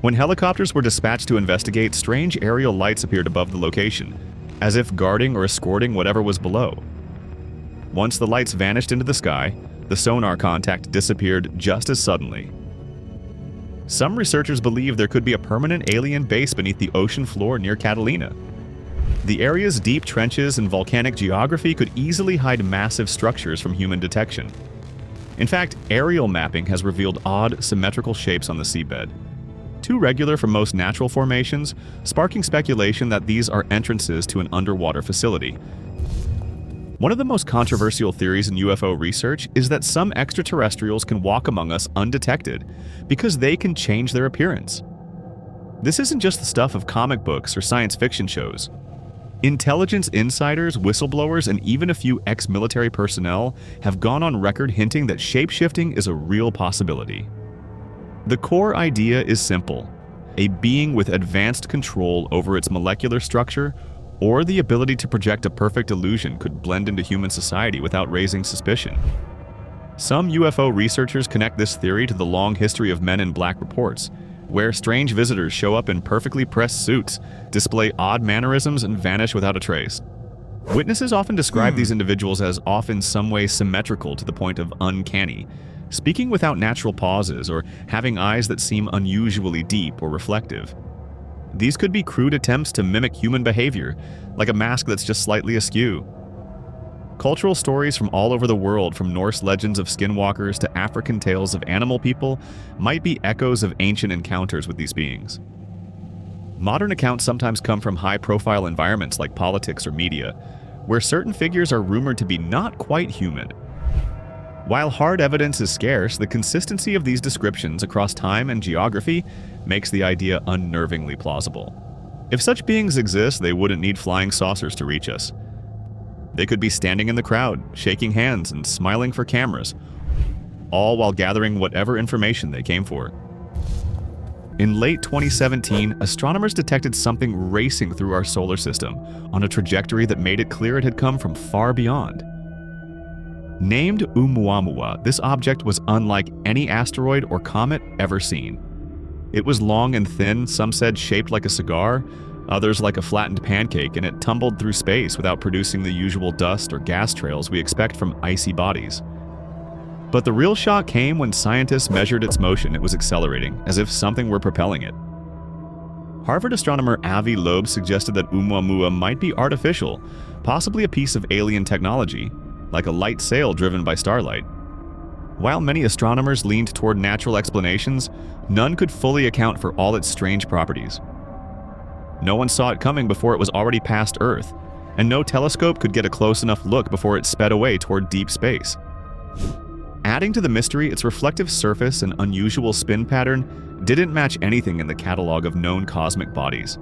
Speaker 1: When helicopters were dispatched to investigate, strange aerial lights appeared above the location, as if guarding or escorting whatever was below. Once the lights vanished into the sky, the sonar contact disappeared just as suddenly. Some researchers believe there could be a permanent alien base beneath the ocean floor near Catalina. The area's deep trenches and volcanic geography could easily hide massive structures from human detection. In fact, aerial mapping has revealed odd, symmetrical shapes on the seabed. Too regular for most natural formations, sparking speculation that these are entrances to an underwater facility. One of the most controversial theories in UFO research is that some extraterrestrials can walk among us undetected because they can change their appearance. This isn't just the stuff of comic books or science fiction shows. Intelligence insiders, whistleblowers, and even a few ex-military personnel have gone on record hinting that shape-shifting is a real possibility. The core idea is simple: a being with advanced control over its molecular structure or the ability to project a perfect illusion could blend into human society without raising suspicion. Some UFO researchers connect this theory to the long history of Men in Black reports, where strange visitors show up in perfectly pressed suits, display odd mannerisms, and vanish without a trace. Witnesses often describe these individuals as often some way symmetrical to the point of uncanny, speaking without natural pauses or having eyes that seem unusually deep or reflective. These could be crude attempts to mimic human behavior, like a mask that's just slightly askew. Cultural stories from all over the world, from Norse legends of skinwalkers to African tales of animal people, might be echoes of ancient encounters with these beings. Modern accounts sometimes come from high-profile environments like politics or media, where certain figures are rumored to be not quite human. While hard evidence is scarce, the consistency of these descriptions across time and geography makes the idea unnervingly plausible. If such beings exist, they wouldn't need flying saucers to reach us. They could be standing in the crowd, shaking hands and smiling for cameras, all while gathering whatever information they came for. In late 2017, astronomers detected something racing through our solar system on a trajectory that made it clear it had come from far beyond. Named Oumuamua, this object was unlike any asteroid or comet ever seen. It was long and thin, some said shaped like a cigar, others like a flattened pancake, and it tumbled through space without producing the usual dust or gas trails we expect from icy bodies. But the real shock came when scientists measured its motion. It was accelerating, as if something were propelling it. Harvard astronomer Avi Loeb suggested that Oumuamua might be artificial, possibly a piece of alien technology, like a light sail driven by starlight. While many astronomers leaned toward natural explanations, none could fully account for all its strange properties. No one saw it coming before it was already past Earth, and no telescope could get a close enough look before it sped away toward deep space. Adding to the mystery, its reflective surface and unusual spin pattern didn't match anything in the catalog of known cosmic bodies.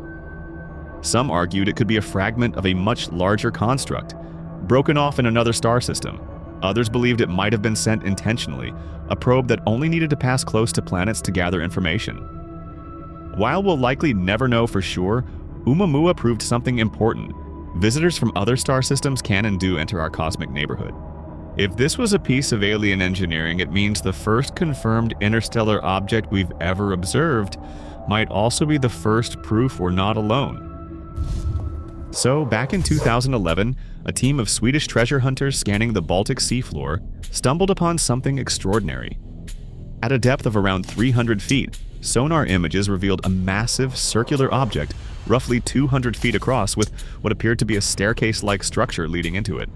Speaker 1: Some argued it could be a fragment of a much larger construct, broken off in another star system. Others believed it might have been sent intentionally, a probe that only needed to pass close to planets to gather information. While we'll likely never know for sure, Oumuamua proved something important. Visitors from other star systems can and do enter our cosmic neighborhood. If this was a piece of alien engineering, it means the first confirmed interstellar object we've ever observed might also be the first proof we're not alone. So, back in 2011, a team of Swedish treasure hunters scanning the Baltic seafloor stumbled upon something extraordinary. At a depth of around 300 feet, sonar images revealed a massive circular object roughly 200 feet across with what appeared to be a staircase-like structure leading into it.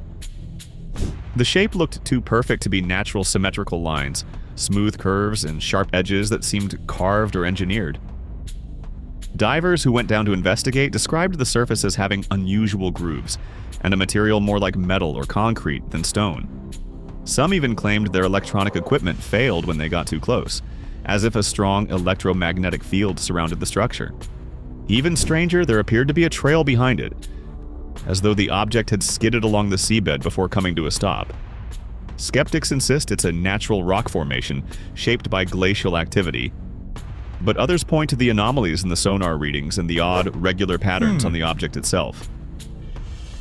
Speaker 1: The shape looked too perfect to be natural symmetrical lines, smooth curves and sharp edges that seemed carved or engineered. Divers who went down to investigate described the surface as having unusual grooves, and a material more like metal or concrete than stone. Some even claimed their electronic equipment failed when they got too close, as if a strong electromagnetic field surrounded the structure. Even stranger, there appeared to be a trail behind it, as though the object had skidded along the seabed before coming to a stop. Skeptics insist it's a natural rock formation shaped by glacial activity, but others point to the anomalies in the sonar readings and the odd, regular patterns on the object itself.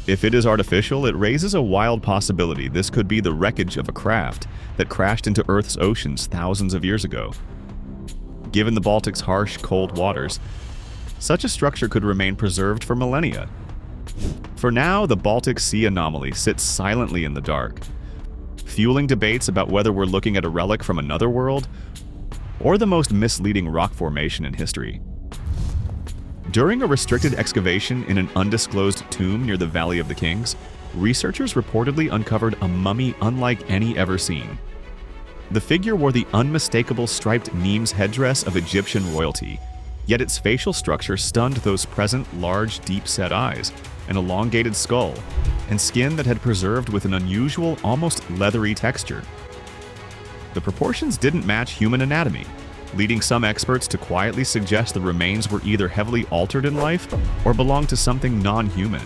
Speaker 1: If it is artificial, it raises a wild possibility this could be the wreckage of a craft that crashed into Earth's oceans thousands of years ago. Given the Baltic's harsh, cold waters, such a structure could remain preserved for millennia. For now, the Baltic Sea anomaly sits silently in the dark, fueling debates about whether we're looking at a relic from another world or the most misleading rock formation in history. During a restricted excavation in an undisclosed tomb near the Valley of the Kings, researchers reportedly uncovered a mummy unlike any ever seen. The figure wore the unmistakable striped Nemes headdress of Egyptian royalty, yet its facial structure stunned those present large, deep-set eyes, an elongated skull, and skin that had preserved with an unusual, almost leathery texture. The proportions didn't match human anatomy, leading some experts to quietly suggest the remains were either heavily altered in life or belonged to something non-human.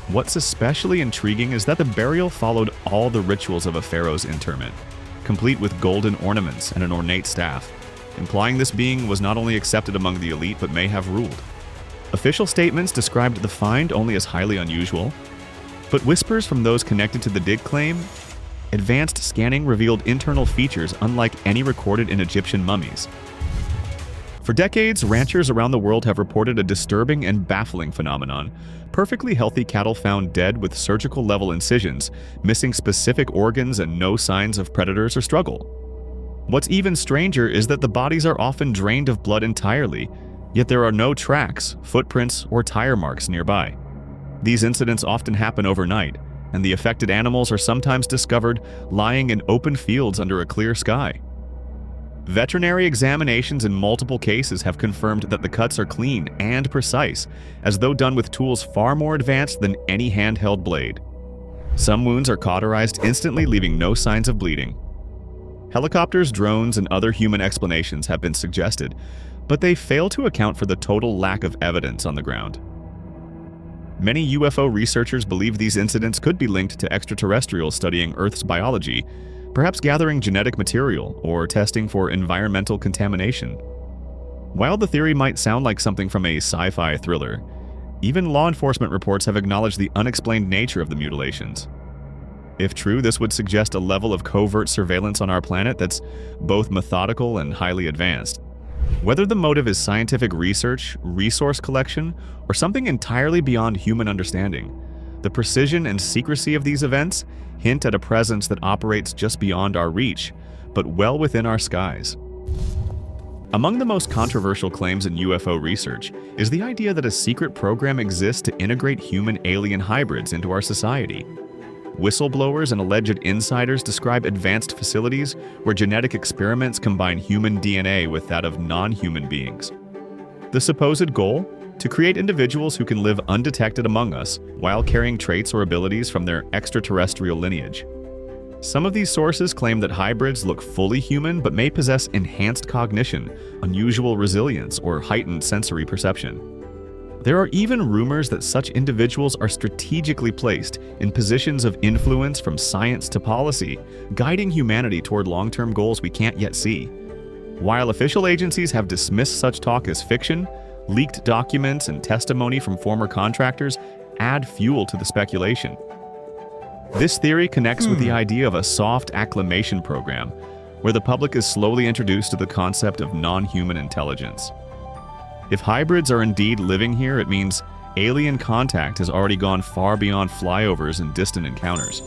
Speaker 1: What's especially intriguing is that the burial followed all the rituals of a pharaoh's interment, complete with golden ornaments and an ornate staff, implying this being was not only accepted among the elite but may have ruled. Official statements described the find only as highly unusual, but whispers from those connected to the dig claim advanced scanning revealed internal features unlike any recorded in Egyptian mummies. For decades, ranchers around the world have reported a disturbing and baffling phenomenon: perfectly healthy cattle found dead with surgical-level incisions, missing specific organs and no signs of predators or struggle. What's even stranger is that the bodies are often drained of blood entirely, yet there are no tracks, footprints, or tire marks nearby. These incidents often happen overnight, and the affected animals are sometimes discovered lying in open fields under a clear sky. Veterinary examinations in multiple cases have confirmed that the cuts are clean and precise, as though done with tools far more advanced than any handheld blade. Some wounds are cauterized instantly, leaving no signs of bleeding. Helicopters, drones, and other human explanations have been suggested, but they fail to account for the total lack of evidence on the ground. Many UFO researchers believe these incidents could be linked to extraterrestrials studying Earth's biology, perhaps gathering genetic material or testing for environmental contamination. While the theory might sound like something from a sci-fi thriller, even law enforcement reports have acknowledged the unexplained nature of the mutilations. If true, this would suggest a level of covert surveillance on our planet that's both methodical and highly advanced. Whether the motive is scientific research, resource collection, or something entirely beyond human understanding, the precision and secrecy of these events hint at a presence that operates just beyond our reach, but well within our skies. Among the most controversial claims in UFO research is the idea that a secret program exists to integrate human-alien hybrids into our society. Whistleblowers and alleged insiders describe advanced facilities where genetic experiments combine human DNA with that of non-human beings. The supposed goal? To create individuals who can live undetected among us while carrying traits or abilities from their extraterrestrial lineage. Some of these sources claim that hybrids look fully human but may possess enhanced cognition, unusual resilience, or heightened sensory perception. There are even rumors that such individuals are strategically placed in positions of influence from science to policy, guiding humanity toward long-term goals we can't yet see. While official agencies have dismissed such talk as fiction, leaked documents and testimony from former contractors add fuel to the speculation. This theory connects with the idea of a soft acclimation program, where the public is slowly introduced to the concept of non-human intelligence. If hybrids are indeed living here, it means alien contact has already gone far beyond flyovers and distant encounters.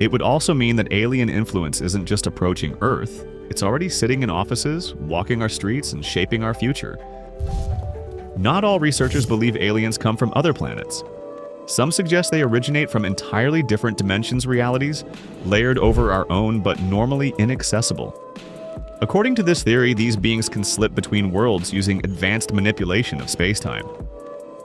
Speaker 1: It would also mean that alien influence isn't just approaching Earth, it's already sitting in offices, walking our streets, and shaping our future. Not all researchers believe aliens come from other planets. Some suggest they originate from entirely different dimensions realities, layered over our own but normally inaccessible. According to this theory, these beings can slip between worlds using advanced manipulation of space-time.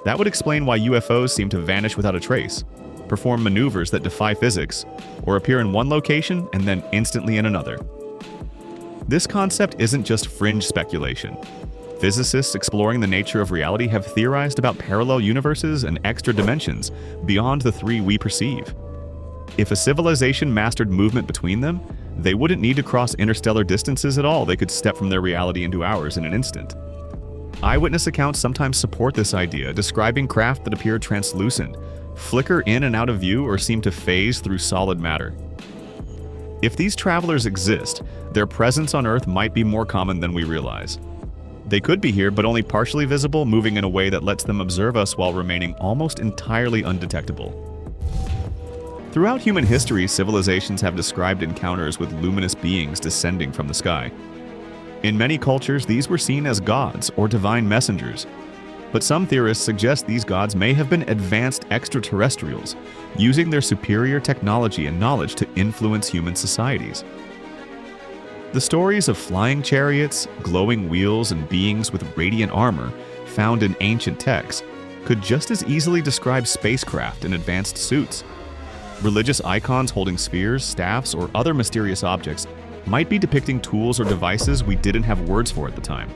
Speaker 1: That would explain why UFOs seem to vanish without a trace, perform maneuvers that defy physics, or appear in one location and then instantly in another. This concept isn't just fringe speculation. Physicists exploring the nature of reality have theorized about parallel universes and extra dimensions beyond the three we perceive. If a civilization mastered movement between them, they wouldn't need to cross interstellar distances at all. They could step from their reality into ours in an instant. Eyewitness accounts sometimes support this idea, describing craft that appear translucent, flicker in and out of view, or seem to phase through solid matter. If these travelers exist, their presence on Earth might be more common than we realize. They could be here, but only partially visible, moving in a way that lets them observe us while remaining almost entirely undetectable. Throughout human history, civilizations have described encounters with luminous beings descending from the sky. In many cultures, these were seen as gods or divine messengers. But some theorists suggest these gods may have been advanced extraterrestrials, using their superior technology and knowledge to influence human societies. The stories of flying chariots, glowing wheels, and beings with radiant armor found in ancient texts could just as easily describe spacecraft in advanced suits. Religious icons holding spears, staffs, or other mysterious objects might be depicting tools or devices we didn't have words for at the time.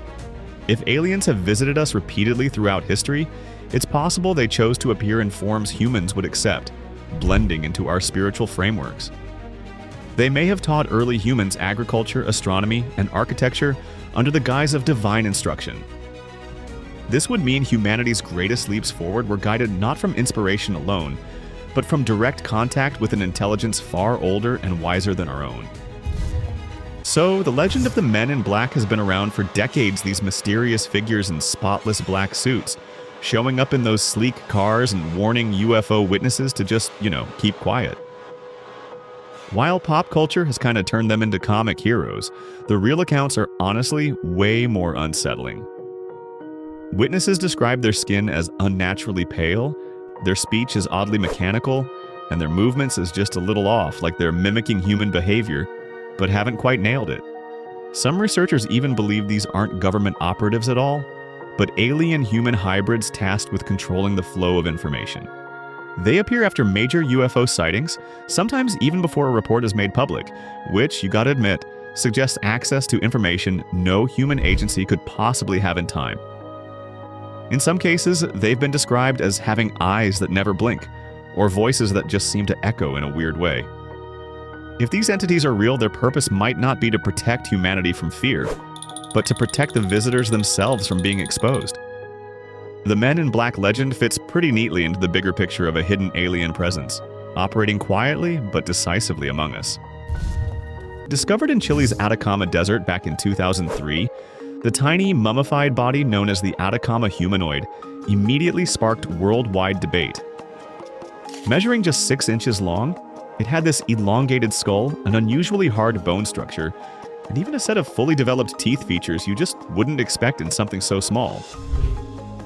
Speaker 1: If aliens have visited us repeatedly throughout history, it's possible they chose to appear in forms humans would accept, blending into our spiritual frameworks. They may have taught early humans agriculture, astronomy, and architecture under the guise of divine instruction. This would mean humanity's greatest leaps forward were guided not from inspiration alone, but from direct contact with an intelligence far older and wiser than our own. So, the legend of the Men in Black has been around for decades, these mysterious figures in spotless black suits, showing up in those sleek cars and warning UFO witnesses to just, keep quiet. While pop culture has kind of turned them into comic heroes, the real accounts are honestly way more unsettling. Witnesses describe their skin as unnaturally pale, their speech is oddly mechanical, and their movements is just a little off, like they're mimicking human behavior, but haven't quite nailed it. Some researchers even believe these aren't government operatives at all, but alien-human hybrids tasked with controlling the flow of information. They appear after major UFO sightings, sometimes even before a report is made public, which, you gotta admit, suggests access to information no human agency could possibly have in time. In some cases, they've been described as having eyes that never blink, or voices that just seem to echo in a weird way. If these entities are real, their purpose might not be to protect humanity from fear, but to protect the visitors themselves from being exposed. The Men in Black legend fits pretty neatly into the bigger picture of a hidden alien presence, operating quietly but decisively among us. Discovered in Chile's Atacama Desert back in 2003, the tiny mummified body known as the Atacama humanoid immediately sparked worldwide debate. Measuring just 6 inches long, it had this elongated skull, an unusually hard bone structure, and even a set of fully developed teeth features you just wouldn't expect in something so small.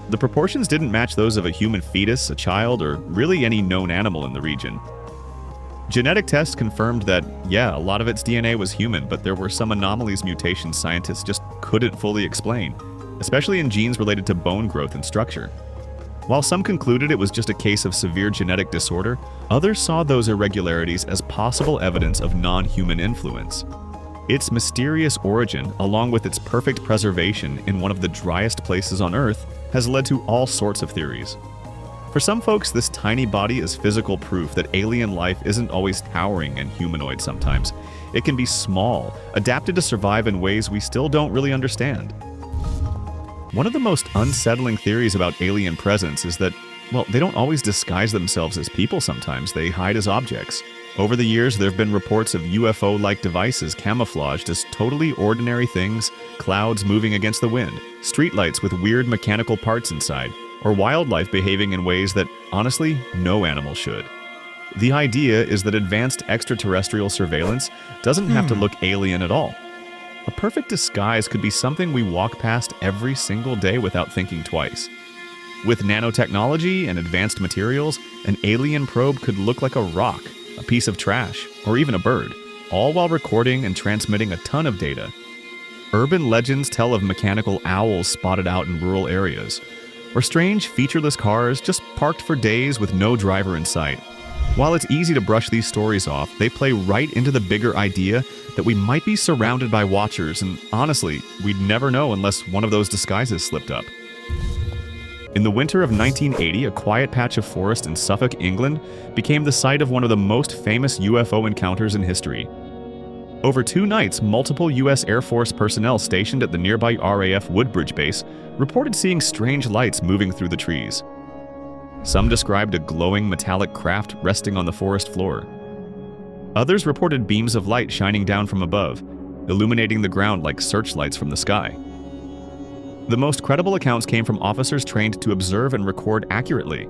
Speaker 1: The proportions didn't match those of a human fetus, a child, or really any known animal in the region. Genetic tests confirmed that, yeah, a lot of its DNA was human, but there were some anomalies mutations scientists just couldn't fully explain, especially in genes related to bone growth and structure. While some concluded it was just a case of severe genetic disorder, others saw those irregularities as possible evidence of non-human influence. Its mysterious origin, along with its perfect preservation in one of the driest places on Earth, has led to all sorts of theories. For some folks, this tiny body is physical proof that alien life isn't always towering and humanoid sometimes. It can be small, adapted to survive in ways we still don't really understand. One of the most unsettling theories about alien presence is that, well, they don't always disguise themselves as people sometimes, they hide as objects. Over the years, there have been reports of UFO-like devices camouflaged as totally ordinary things, clouds moving against the wind, streetlights with weird mechanical parts inside, or wildlife behaving in ways that, honestly, no animal should. The idea is that advanced extraterrestrial surveillance doesn't have to look alien at all. A perfect disguise could be something we walk past every single day without thinking twice. With nanotechnology and advanced materials, an alien probe could look like a rock, a piece of trash, or even a bird, all while recording and transmitting a ton of data. Urban legends tell of mechanical owls spotted out in rural areas, or strange featureless cars just parked for days with no driver in sight. While it's easy to brush these stories off, they play right into the bigger idea that we might be surrounded by watchers, and honestly, we'd never know unless one of those disguises slipped up. In the winter of 1980, a quiet patch of forest in Suffolk, England, became the site of one of the most famous UFO encounters in history. Over 2 nights, multiple U.S. Air Force personnel stationed at the nearby RAF Woodbridge base reported seeing strange lights moving through the trees. Some described a glowing metallic craft resting on the forest floor. Others reported beams of light shining down from above, illuminating the ground like searchlights from the sky. The most credible accounts came from officers trained to observe and record accurately.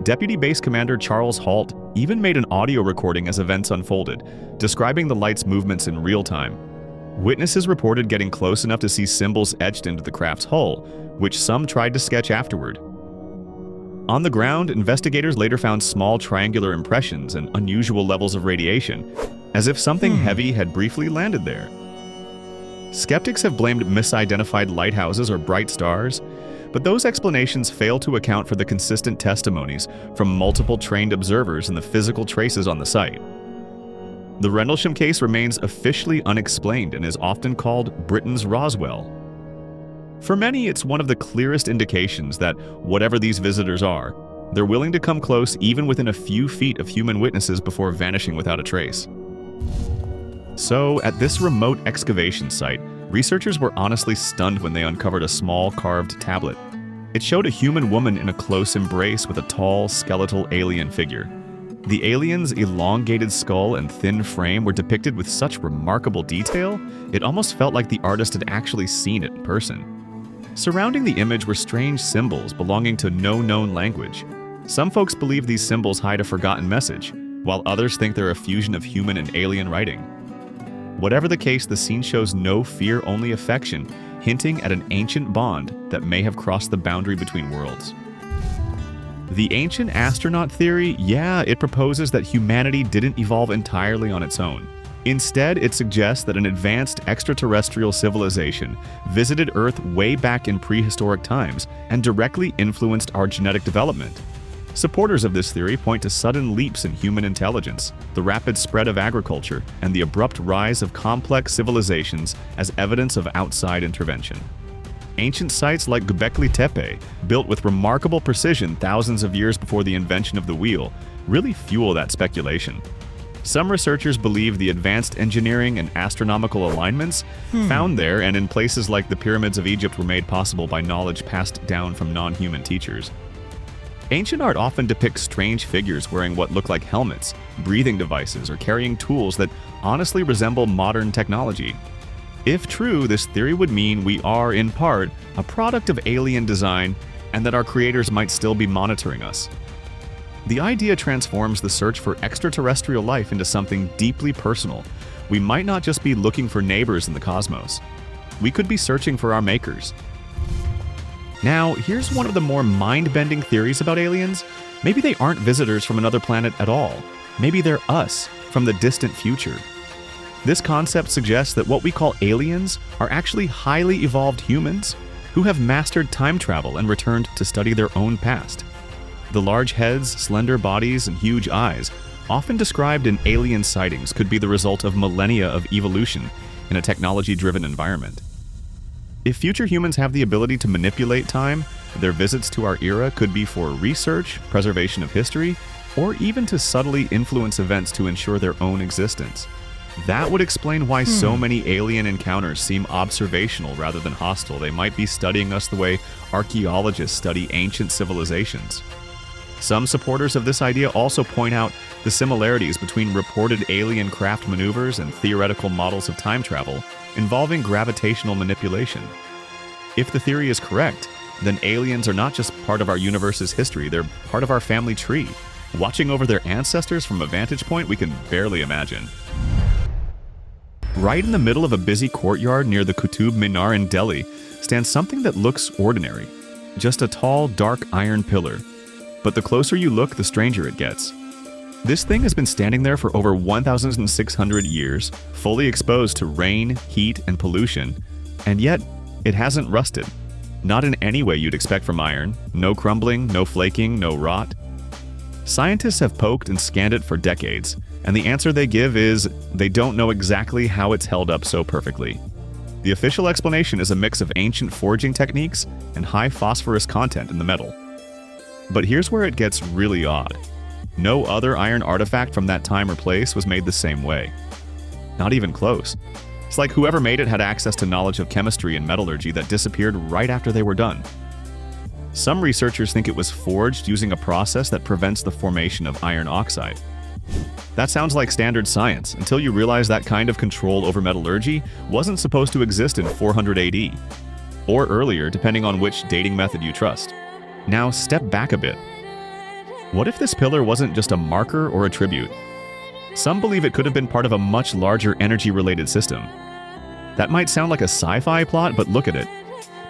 Speaker 1: Deputy Base Commander Charles Halt even made an audio recording as events unfolded, describing the light's movements in real time. Witnesses reported getting close enough to see symbols etched into the craft's hull, which some tried to sketch afterward. On the ground, investigators later found small triangular impressions and unusual levels of radiation, as if something heavy had briefly landed there. Skeptics have blamed misidentified lighthouses or bright stars, but those explanations fail to account for the consistent testimonies from multiple trained observers and the physical traces on the site. The Rendlesham case remains officially unexplained and is often called Britain's Roswell. For many, it's one of the clearest indications that, whatever these visitors are, they're willing to come close even within a few feet of human witnesses before vanishing without a trace. So, at this remote excavation site, researchers were honestly stunned when they uncovered a small carved tablet. It showed a human woman in a close embrace with a tall, skeletal alien figure. The alien's elongated skull and thin frame were depicted with such remarkable detail, it almost felt like the artist had actually seen it in person. Surrounding the image were strange symbols belonging to no known language. Some folks believe these symbols hide a forgotten message, while others think they're a fusion of human and alien writing. Whatever the case, the scene shows no fear, only affection, hinting at an ancient bond that may have crossed the boundary between worlds. The ancient astronaut theory, yeah, it proposes that humanity didn't evolve entirely on its own. Instead, it suggests that an advanced extraterrestrial civilization visited Earth way back in prehistoric times and directly influenced our genetic development. Supporters of this theory point to sudden leaps in human intelligence, the rapid spread of agriculture, and the abrupt rise of complex civilizations as evidence of outside intervention. Ancient sites like Göbekli Tepe, built with remarkable precision thousands of years before the invention of the wheel, really fuel that speculation. Some researchers believe the advanced engineering and astronomical alignments found there and in places like the pyramids of Egypt were made possible by knowledge passed down from non-human teachers. Ancient art often depicts strange figures wearing what look like helmets, breathing devices, or carrying tools that honestly resemble modern technology. If true, this theory would mean we are, in part, a product of alien design and that our creators might still be monitoring us. The idea transforms the search for extraterrestrial life into something deeply personal. We might not just be looking for neighbors in the cosmos. We could be searching for our makers. Now, here's one of the more mind-bending theories about aliens. Maybe they aren't visitors from another planet at all. Maybe they're us, from the distant future. This concept suggests that what we call aliens are actually highly evolved humans who have mastered time travel and returned to study their own past. The large heads, slender bodies, and huge eyes, often described in alien sightings, could be the result of millennia of evolution in a technology-driven environment. If future humans have the ability to manipulate time, their visits to our era could be for research, preservation of history, or even to subtly influence events to ensure their own existence. That would explain why so many alien encounters seem observational rather than hostile. They might be studying us the way archaeologists study ancient civilizations. Some supporters of this idea also point out the similarities between reported alien craft maneuvers and theoretical models of time travel involving gravitational manipulation. If the theory is correct, then aliens are not just part of our universe's history, they're part of our family tree, watching over their ancestors from a vantage point we can barely imagine. Right in the middle of a busy courtyard near the Qutb Minar in Delhi stands something that looks ordinary, just a tall, dark iron pillar. But the closer you look, the stranger it gets. This thing has been standing there for over 1,600 years, fully exposed to rain, heat, and pollution, and yet it hasn't rusted. Not in any way you'd expect from iron. No crumbling, no flaking, no rot. Scientists have poked and scanned it for decades, and the answer they give is they don't know exactly how it's held up so perfectly. The official explanation is a mix of ancient forging techniques and high phosphorus content in the metal. But here's where it gets really odd. No other iron artifact from that time or place was made the same way. Not even close. It's like whoever made it had access to knowledge of chemistry and metallurgy that disappeared right after they were done. Some researchers think it was forged using a process that prevents the formation of iron oxide. That sounds like standard science, until you realize that kind of control over metallurgy wasn't supposed to exist in 400 AD. Or earlier, depending on which dating method you trust. Now, step back a bit. What if this pillar wasn't just a marker or a tribute? Some believe it could have been part of a much larger energy-related system. That might sound like a sci-fi plot, but look at it.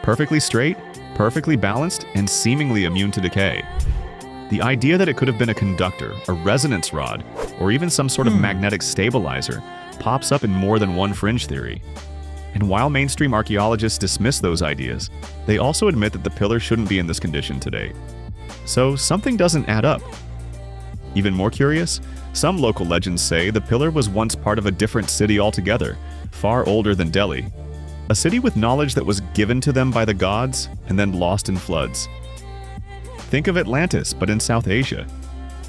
Speaker 1: Perfectly straight, perfectly balanced, and seemingly immune to decay. The idea that it could have been a conductor, a resonance rod, or even some sort of magnetic stabilizer pops up in more than one fringe theory. And while mainstream archaeologists dismiss those ideas, they also admit that the pillar shouldn't be in this condition today. So something doesn't add up. Even more curious, some local legends say the pillar was once part of a different city altogether, far older than Delhi. A city with knowledge that was given to them by the gods and then lost in floods. Think of Atlantis, but in South Asia.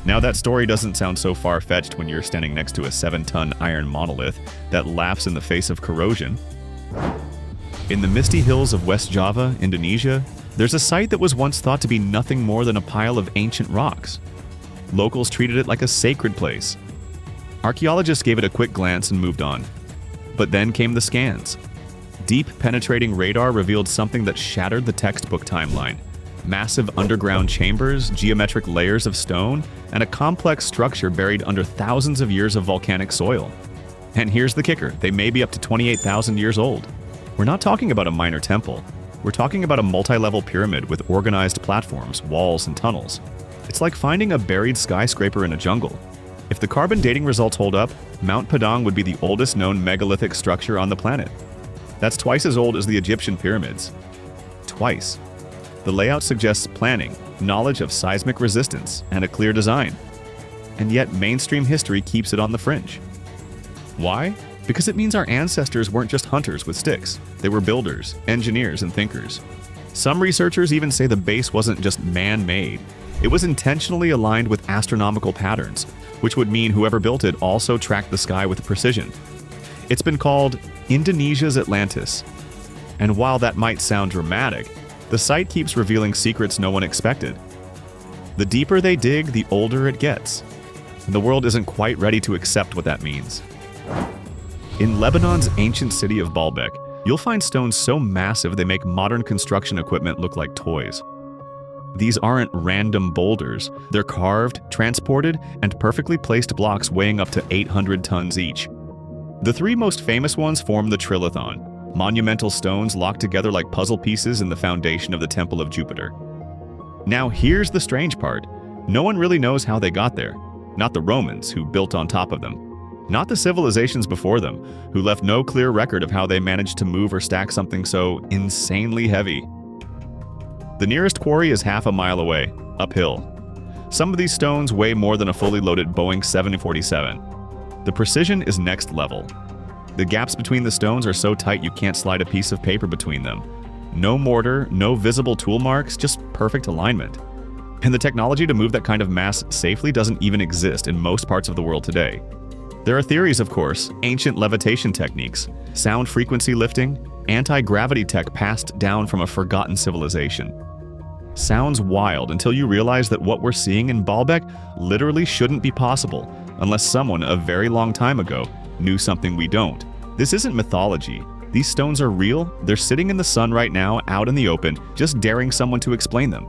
Speaker 1: Now that story doesn't sound so far-fetched when you're standing next to a 7-ton iron monolith that laughs in the face of corrosion. In the misty hills of West Java, Indonesia, there's a site that was once thought to be nothing more than a pile of ancient rocks. Locals treated it like a sacred place. Archaeologists gave it a quick glance and moved on. But then came the scans. Deep penetrating radar revealed something that shattered the textbook timeline. Massive underground chambers, geometric layers of stone, and a complex structure buried under thousands of years of volcanic soil. And here's the kicker, they may be up to 28,000 years old. We're not talking about a minor temple. We're talking about a multi-level pyramid with organized platforms, walls, and tunnels. It's like finding a buried skyscraper in a jungle. If the carbon dating results hold up, Mount Padang would be the oldest known megalithic structure on the planet. That's twice as old as the Egyptian pyramids. Twice. The layout suggests planning, knowledge of seismic resistance, and a clear design. And yet mainstream history keeps it on the fringe. Why? Because it means our ancestors weren't just hunters with sticks. They were builders, engineers, and thinkers. Some researchers even say the base wasn't just man-made. It was intentionally aligned with astronomical patterns, which would mean whoever built it also tracked the sky with precision. It's been called Indonesia's Atlantis. And while that might sound dramatic, the site keeps revealing secrets no one expected. The deeper they dig, the older it gets. And the world isn't quite ready to accept what that means. In Lebanon's ancient city of Baalbek, you'll find stones so massive they make modern construction equipment look like toys. These aren't random boulders. They're carved, transported, and perfectly placed blocks weighing up to 800 tons each. The three most famous ones form the Trilithon, monumental stones locked together like puzzle pieces in the foundation of the Temple of Jupiter. Now here's the strange part. No one really knows how they got there. Not the Romans, who built on top of them. Not the civilizations before them, who left no clear record of how they managed to move or stack something so insanely heavy. The nearest quarry is half a mile away, uphill. Some of these stones weigh more than a fully loaded Boeing 747. The precision is next level. The gaps between the stones are so tight you can't slide a piece of paper between them. No mortar, no visible tool marks, just perfect alignment. And the technology to move that kind of mass safely doesn't even exist in most parts of the world today. There are theories, of course, ancient levitation techniques, sound frequency lifting, anti-gravity tech passed down from a forgotten civilization. Sounds wild until you realize that what we're seeing in Baalbek literally shouldn't be possible unless someone a very long time ago knew something we don't. This isn't mythology. These stones are real. They're sitting in the sun right now, out in the open, just daring someone to explain them.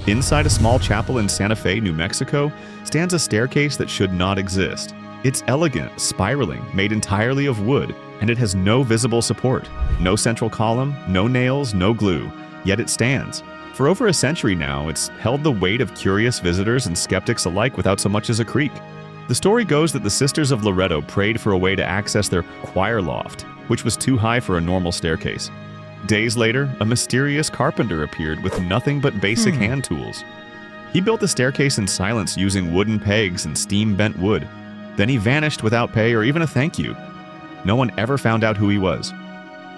Speaker 1: Inside a small chapel in Santa Fe, New Mexico, stands a staircase that should not exist. It's elegant, spiraling, made entirely of wood, and it has no visible support. No central column, no nails, no glue, yet it stands. For over a century now, it's held the weight of curious visitors and skeptics alike without so much as a creak. The story goes that the Sisters of Loretto prayed for a way to access their choir loft, which was too high for a normal staircase. Days later, a mysterious carpenter appeared with nothing but basic hand tools. He built the staircase in silence using wooden pegs and steam-bent wood. Then he vanished without pay or even a thank you. No one ever found out who he was.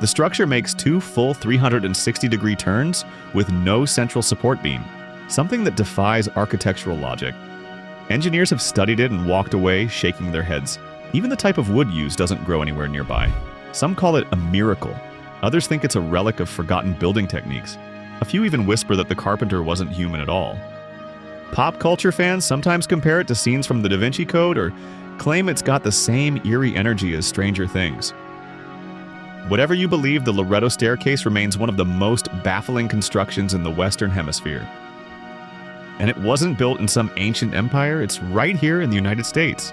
Speaker 1: The structure makes two full 360-degree turns with no central support beam, something that defies architectural logic. Engineers have studied it and walked away, shaking their heads. Even the type of wood used doesn't grow anywhere nearby. Some call it a miracle. Others think it's a relic of forgotten building techniques. A few even whisper that the carpenter wasn't human at all. Pop culture fans sometimes compare it to scenes from the Da Vinci Code or claim it's got the same eerie energy as Stranger Things. Whatever you believe, the Loretto staircase remains one of the most baffling constructions in the Western Hemisphere. And it wasn't built in some ancient empire, it's right here in the United States.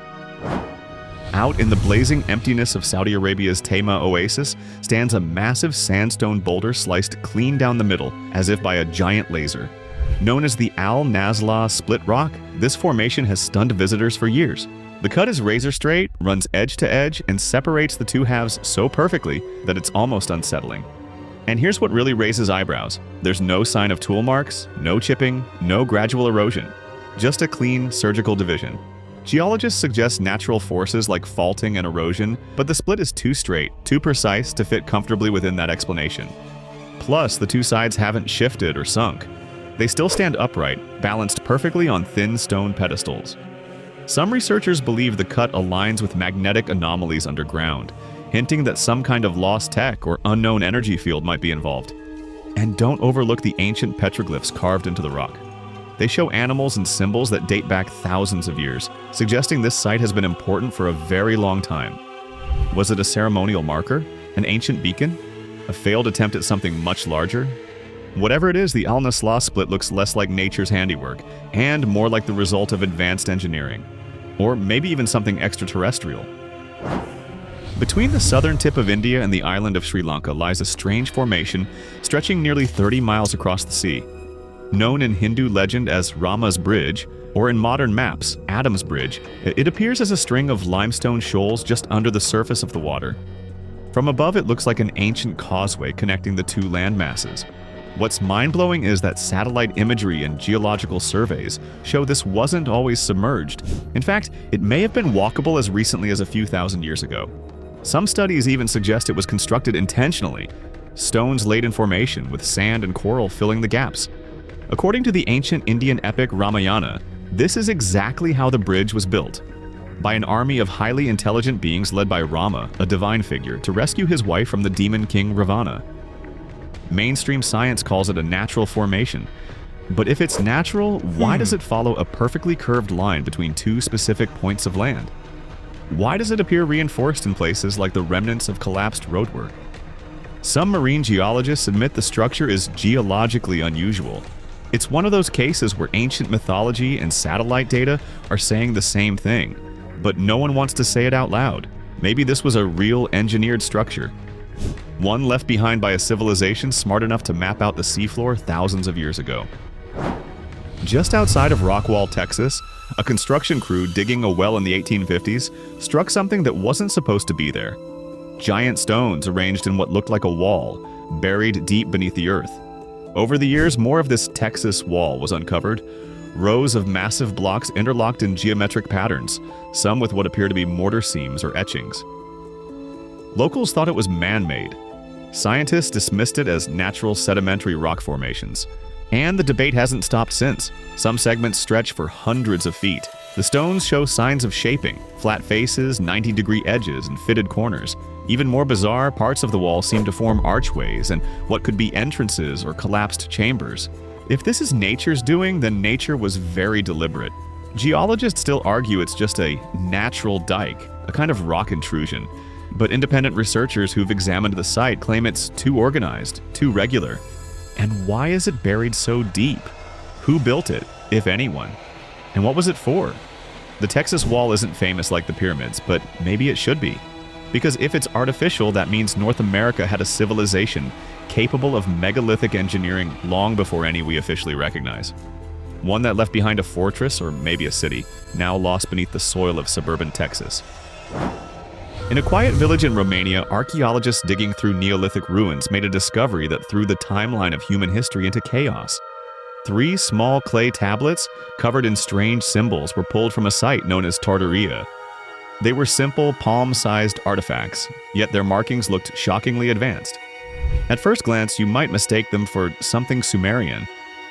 Speaker 1: Out in the blazing emptiness of Saudi Arabia's Tema oasis stands a massive sandstone boulder sliced clean down the middle, as if by a giant laser. Known as the Al-Nazlah Split Rock, this formation has stunned visitors for years. The cut is razor straight, runs edge to edge, and separates the two halves so perfectly that it's almost unsettling. And here's what really raises eyebrows. There's no sign of tool marks, no chipping, no gradual erosion. Just a clean surgical division. Geologists suggest natural forces like faulting and erosion, but the split is too straight, too precise to fit comfortably within that explanation. Plus, the two sides haven't shifted or sunk. They still stand upright, balanced perfectly on thin stone pedestals. Some researchers believe the cut aligns with magnetic anomalies underground, hinting that some kind of lost tech or unknown energy field might be involved. And don't overlook the ancient petroglyphs carved into the rock. They show animals and symbols that date back thousands of years, suggesting this site has been important for a very long time. Was it a ceremonial marker? An ancient beacon? A failed attempt at something much larger? Whatever it is, the Al-Nazlah split looks less like nature's handiwork, and more like the result of advanced engineering. Or maybe even something extraterrestrial. Between the southern tip of India and the island of Sri Lanka lies a strange formation stretching nearly 30 miles across the sea. Known in Hindu legend as Rama's Bridge, or in modern maps, Adam's Bridge, it appears as a string of limestone shoals just under the surface of the water. From above, it looks like an ancient causeway connecting the two land masses. What's mind-blowing is that satellite imagery and geological surveys show this wasn't always submerged. In fact, it may have been walkable as recently as a few thousand years ago. Some studies even suggest it was constructed intentionally, stones laid in formation with sand and coral filling the gaps. According to the ancient Indian epic Ramayana, this is exactly how the bridge was built, by an army of highly intelligent beings led by Rama, a divine figure, to rescue his wife from the demon king Ravana. Mainstream science calls it a natural formation. But if it's natural, why does it follow a perfectly curved line between two specific points of land? Why does it appear reinforced in places like the remnants of collapsed roadwork? Some marine geologists admit the structure is geologically unusual. It's one of those cases where ancient mythology and satellite data are saying the same thing, but no one wants to say it out loud. Maybe this was a real engineered structure. One left behind by a civilization smart enough to map out the seafloor thousands of years ago. Just outside of Rockwall, Texas, a construction crew digging a well in the 1850s struck something that wasn't supposed to be there. Giant stones arranged in what looked like a wall, buried deep beneath the earth. Over the years, more of this Texas wall was uncovered. Rows of massive blocks interlocked in geometric patterns, some with what appear to be mortar seams or etchings. Locals thought it was man-made. Scientists dismissed it as natural sedimentary rock formations. And the debate hasn't stopped since. Some segments stretch for hundreds of feet. The stones show signs of shaping, flat faces, 90-degree edges, and fitted corners. Even more bizarre, parts of the wall seem to form archways and what could be entrances or collapsed chambers. If this is nature's doing, then nature was very deliberate. Geologists still argue it's just a natural dike, a kind of rock intrusion. But independent researchers who've examined the site claim it's too organized, too regular. And why is it buried so deep? Who built it, if anyone? And what was it for? The Texas Wall isn't famous like the pyramids, but maybe it should be. Because if it's artificial, that means North America had a civilization capable of megalithic engineering long before any we officially recognize. One that left behind a fortress, or maybe a city, now lost beneath the soil of suburban Texas. In a quiet village in Romania, archaeologists digging through Neolithic ruins made a discovery that threw the timeline of human history into chaos. 3 small clay tablets covered in strange symbols were pulled from a site known as Tartaria. They were simple, palm-sized artifacts, yet their markings looked shockingly advanced. At first glance, you might mistake them for something Sumerian,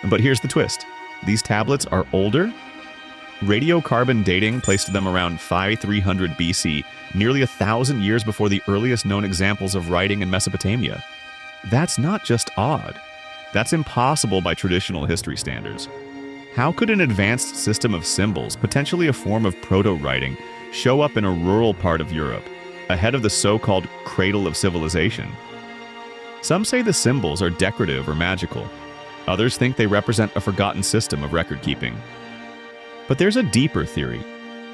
Speaker 1: but here's the twist. These tablets are older. Radiocarbon dating placed them around 5300 BC, nearly 1,000 years before the earliest known examples of writing in Mesopotamia. That's not just odd. That's impossible by traditional history standards. How could an advanced system of symbols, potentially a form of proto-writing, show up in a rural part of Europe, ahead of the so-called cradle of civilization? Some say the symbols are decorative or magical. Others think they represent a forgotten system of record-keeping. But there's a deeper theory,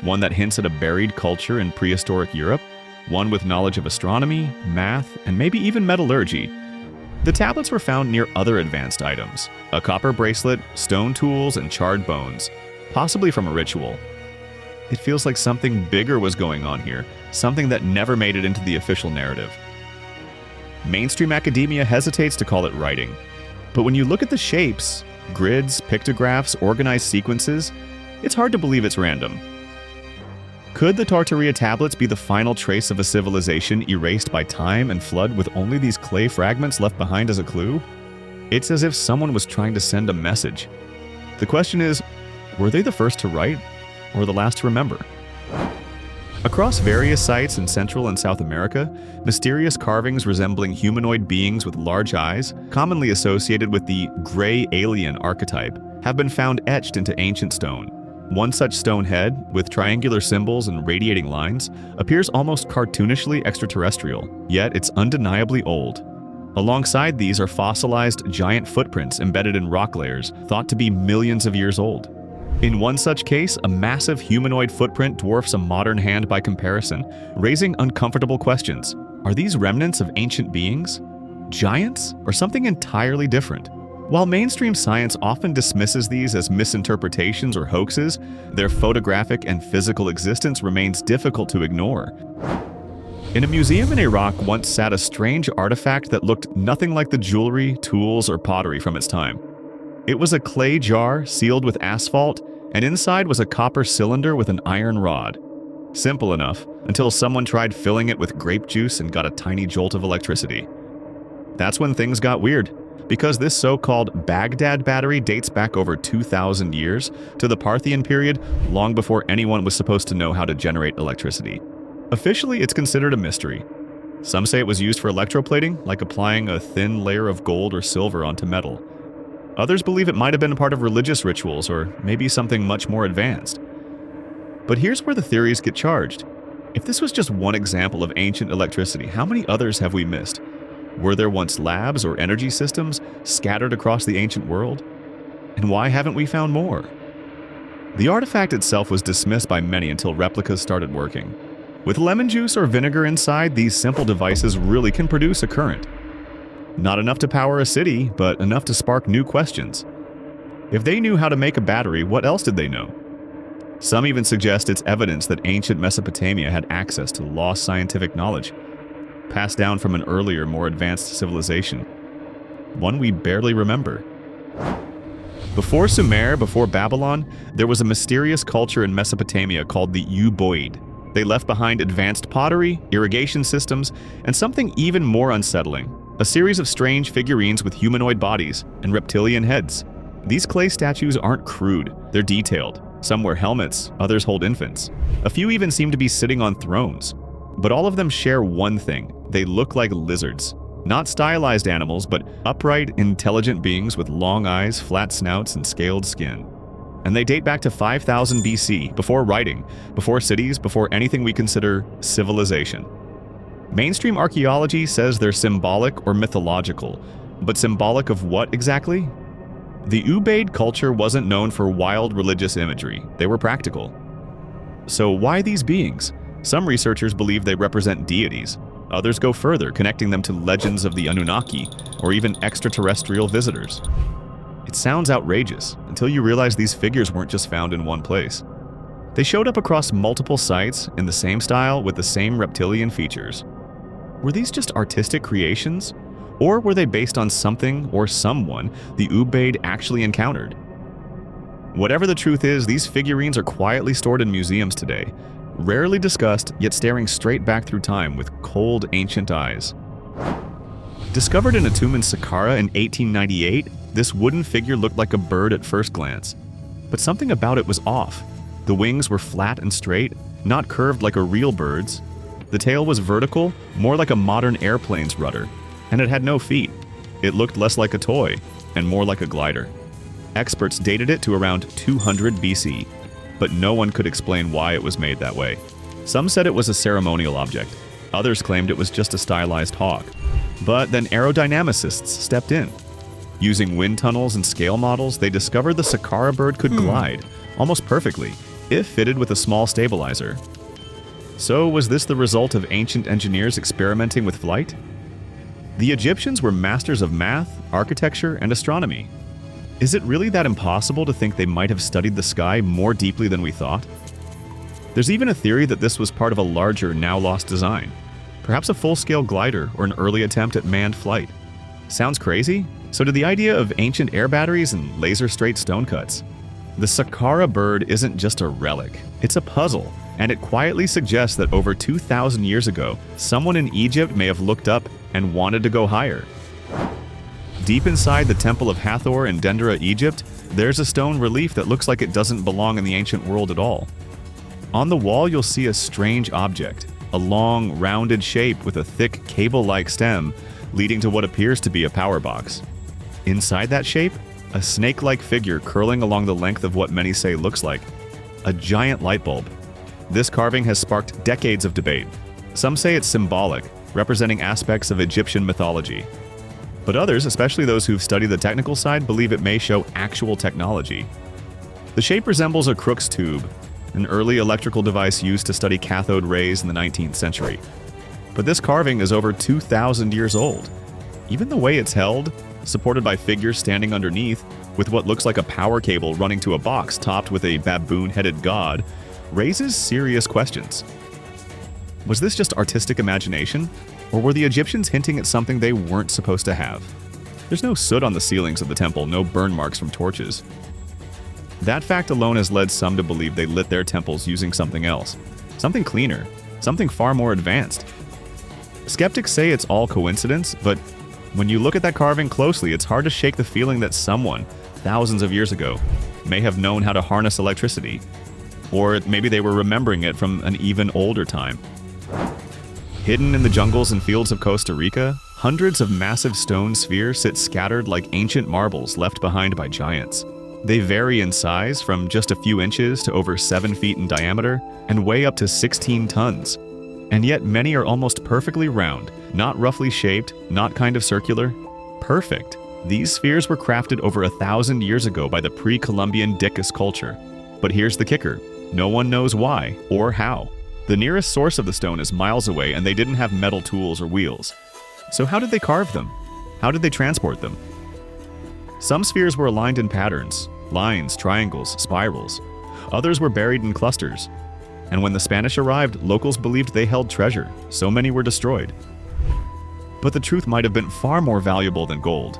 Speaker 1: one that hints at a buried culture in prehistoric Europe, one with knowledge of astronomy, math, and maybe even metallurgy. The tablets were found near other advanced items, a copper bracelet, stone tools, and charred bones, possibly from a ritual. It feels like something bigger was going on here, something that never made it into the official narrative. Mainstream academia hesitates to call it writing, but when you look at the shapes, grids, pictographs, organized sequences, it's hard to believe it's random. Could the Tartaria tablets be the final trace of a civilization erased by time and flood with only these clay fragments left behind as a clue? It's as if someone was trying to send a message. The question is, were they the first to write or the last to remember? Across various sites in Central and South America, mysterious carvings resembling humanoid beings with large eyes, commonly associated with the gray alien archetype, have been found etched into ancient stone. One such stone head, with triangular symbols and radiating lines, appears almost cartoonishly extraterrestrial, yet it's undeniably old. Alongside these are fossilized giant footprints embedded in rock layers, thought to be millions of years old. In one such case, a massive humanoid footprint dwarfs a modern hand by comparison, raising uncomfortable questions. Are these remnants of ancient beings? Giants? Or something entirely different? While mainstream science often dismisses these as misinterpretations or hoaxes, their photographic and physical existence remains difficult to ignore. In a museum in Iraq once sat a strange artifact that looked nothing like the jewelry, tools, or pottery from its time. It was a clay jar sealed with asphalt, and inside was a copper cylinder with an iron rod. Simple enough, until someone tried filling it with grape juice and got a tiny jolt of electricity. That's when things got weird, because this so-called Baghdad battery dates back over 2,000 years to the Parthian period, long before anyone was supposed to know how to generate electricity. Officially, it's considered a mystery. Some say it was used for electroplating, like applying a thin layer of gold or silver onto metal. Others believe it might have been a part of religious rituals, or maybe something much more advanced. But here's where the theories get charged. If this was just one example of ancient electricity, how many others have we missed? Were there once labs or energy systems scattered across the ancient world? And why haven't we found more? The artifact itself was dismissed by many until replicas started working. With lemon juice or vinegar inside, these simple devices really can produce a current. Not enough to power a city, but enough to spark new questions. If they knew how to make a battery, what else did they know? Some even suggest it's evidence that ancient Mesopotamia had access to lost scientific knowledge, passed down from an earlier, more advanced civilization. One we barely remember. Before Sumer, before Babylon, there was a mysterious culture in Mesopotamia called the Uboid. They left behind advanced pottery, irrigation systems, and something even more unsettling, a series of strange figurines with humanoid bodies and reptilian heads. These clay statues aren't crude, they're detailed. Some wear helmets, others hold infants. A few even seem to be sitting on thrones. But all of them share one thing: they look like lizards. Not stylized animals, but upright, intelligent beings with long eyes, flat snouts, and scaled skin. And they date back to 5000 BC, before writing, before cities, before anything we consider civilization. Mainstream archaeology says they're symbolic or mythological, but symbolic of what exactly? The Ubaid culture wasn't known for wild religious imagery, they were practical. So why these beings? Some researchers believe they represent deities. Others go further, connecting them to legends of the Anunnaki, or even extraterrestrial visitors. It sounds outrageous, until you realize these figures weren't just found in one place. They showed up across multiple sites, in the same style, with the same reptilian features. Were these just artistic creations? Or were they based on something or someone the Ubaid actually encountered? Whatever the truth is, these figurines are quietly stored in museums today, rarely discussed, yet staring straight back through time with cold, ancient eyes. Discovered in a tomb in Saqqara in 1898, this wooden figure looked like a bird at first glance. But something about it was off. The wings were flat and straight, not curved like a real bird's. The tail was vertical, more like a modern airplane's rudder, and it had no feet. It looked less like a toy, and more like a glider. Experts dated it to around 200 BC, but no one could explain why it was made that way. Some said it was a ceremonial object. Others claimed it was just a stylized hawk. But then aerodynamicists stepped in. Using wind tunnels and scale models, they discovered the Saqqara bird could glide, almost perfectly, if fitted with a small stabilizer. So was this the result of ancient engineers experimenting with flight? The Egyptians were masters of math, architecture, and astronomy. Is it really that impossible to think they might have studied the sky more deeply than we thought? There's even a theory that this was part of a larger, now-lost design. Perhaps a full-scale glider or an early attempt at manned flight. Sounds crazy? So did the idea of ancient air batteries and laser-straight stone cuts. The Saqqara bird isn't just a relic, it's a puzzle, and it quietly suggests that over 2,000 years ago, someone in Egypt may have looked up and wanted to go higher. Deep inside the Temple of Hathor in Dendera, Egypt, there's a stone relief that looks like it doesn't belong in the ancient world at all. On the wall, you'll see a strange object, a long, rounded shape with a thick, cable-like stem leading to what appears to be a power box. Inside that shape, a snake-like figure curling along the length of what many say looks like a giant light bulb. This carving has sparked decades of debate. Some say it's symbolic, representing aspects of Egyptian mythology. But others, especially those who've studied the technical side, believe it may show actual technology. The shape resembles a Crookes tube, an early electrical device used to study cathode rays in the 19th century. But this carving is over 2,000 years old. Even the way it's held, supported by figures standing underneath, with what looks like a power cable running to a box topped with a baboon-headed god, raises serious questions. Was this just artistic imagination, or were the Egyptians hinting at something they weren't supposed to have? There's no soot on the ceilings of the temple, no burn marks from torches. That fact alone has led some to believe they lit their temples using something else, something cleaner, something far more advanced. Skeptics say it's all coincidence, but when you look at that carving closely, it's hard to shake the feeling that someone, thousands of years ago, may have known how to harness electricity. Or maybe they were remembering it from an even older time. Hidden in the jungles and fields of Costa Rica, hundreds of massive stone spheres sit scattered like ancient marbles left behind by giants. They vary in size from just a few inches to over 7 feet in diameter and weigh up to 16 tons. And yet many are almost perfectly round, not roughly shaped, not kind of circular. Perfect. These spheres were crafted over 1,000 years ago by the pre-Columbian Dicas culture. But here's the kicker. No one knows why or how. The nearest source of the stone is miles away and they didn't have metal tools or wheels. So how did they carve them? How did they transport them? Some spheres were aligned in patterns, lines, triangles, spirals. Others were buried in clusters. And when the Spanish arrived, locals believed they held treasure, so many were destroyed. But the truth might have been far more valuable than gold.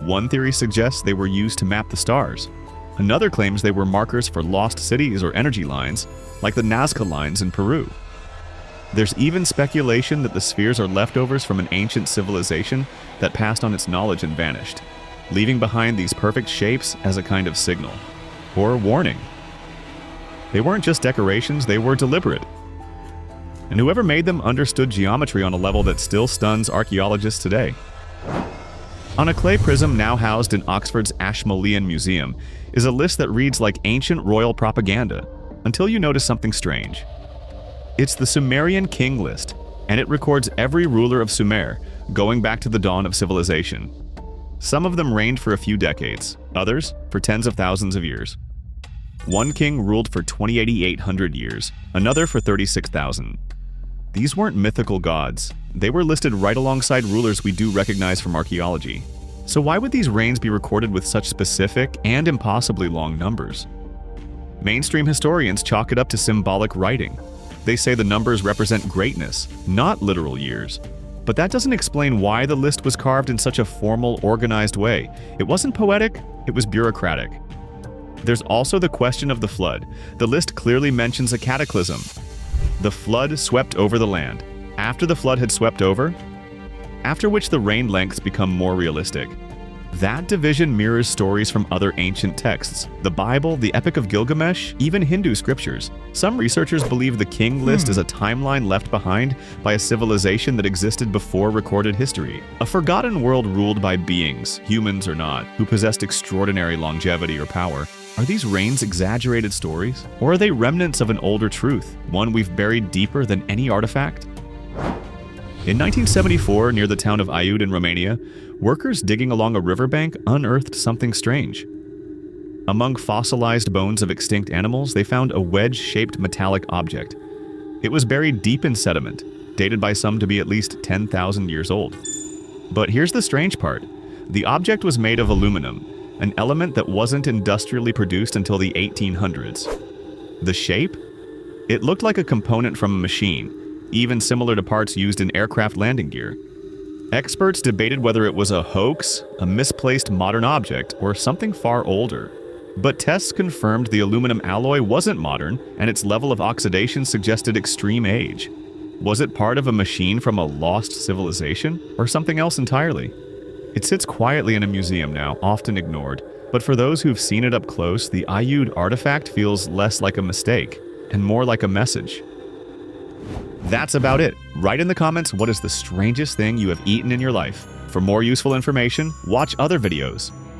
Speaker 1: One theory suggests they were used to map the stars. Another claims they were markers for lost cities or energy lines, like the Nazca lines in Peru. There's even speculation that the spheres are leftovers from an ancient civilization that passed on its knowledge and vanished, leaving behind these perfect shapes as a kind of signal, or warning. They weren't just decorations, they were deliberate. And whoever made them understood geometry on a level that still stuns archaeologists today. On a clay prism now housed in Oxford's Ashmolean Museum is a list that reads like ancient royal propaganda, until you notice something strange. It's the Sumerian king list, and it records every ruler of Sumer, going back to the dawn of civilization. Some of them reigned for a few decades, others for tens of thousands of years. One king ruled for 2,800 years, another for 36,000. These weren't mythical gods. They were listed right alongside rulers we do recognize from archaeology. So why would these reigns be recorded with such specific and impossibly long numbers? Mainstream historians chalk it up to symbolic writing. They say the numbers represent greatness, not literal years. But that doesn't explain why the list was carved in such a formal, organized way. It wasn't poetic, it was bureaucratic. There's also the question of the flood. The list clearly mentions a cataclysm. The flood swept over the land. After the flood had swept over, after which the reign lengths become more realistic. That division mirrors stories from other ancient texts, the Bible, the Epic of Gilgamesh, even Hindu scriptures. Some researchers believe the king list is a timeline left behind by a civilization that existed before recorded history. A forgotten world ruled by beings, humans or not, who possessed extraordinary longevity or power. Are these reigns exaggerated stories? Or are they remnants of an older truth, one we've buried deeper than any artifact? In 1974, near the town of Aiud in Romania, workers digging along a riverbank unearthed something strange. Among fossilized bones of extinct animals, they found a wedge-shaped metallic object. It was buried deep in sediment, dated by some to be at least 10,000 years old. But here's the strange part. The object was made of aluminum, an element that wasn't industrially produced until the 1800s. The shape? It looked like a component from a machine, even similar to parts used in aircraft landing gear. Experts debated whether it was a hoax, a misplaced modern object, or something far older. But tests confirmed the aluminum alloy wasn't modern, and its level of oxidation suggested extreme age. Was it part of a machine from a lost civilization, or something else entirely? It sits quietly in a museum now, often ignored, but for those who've seen it up close, the Aiud artifact feels less like a mistake, and more like a message. That's about it. Write in the comments what is the strangest thing you have eaten in your life. For more useful information, watch other videos.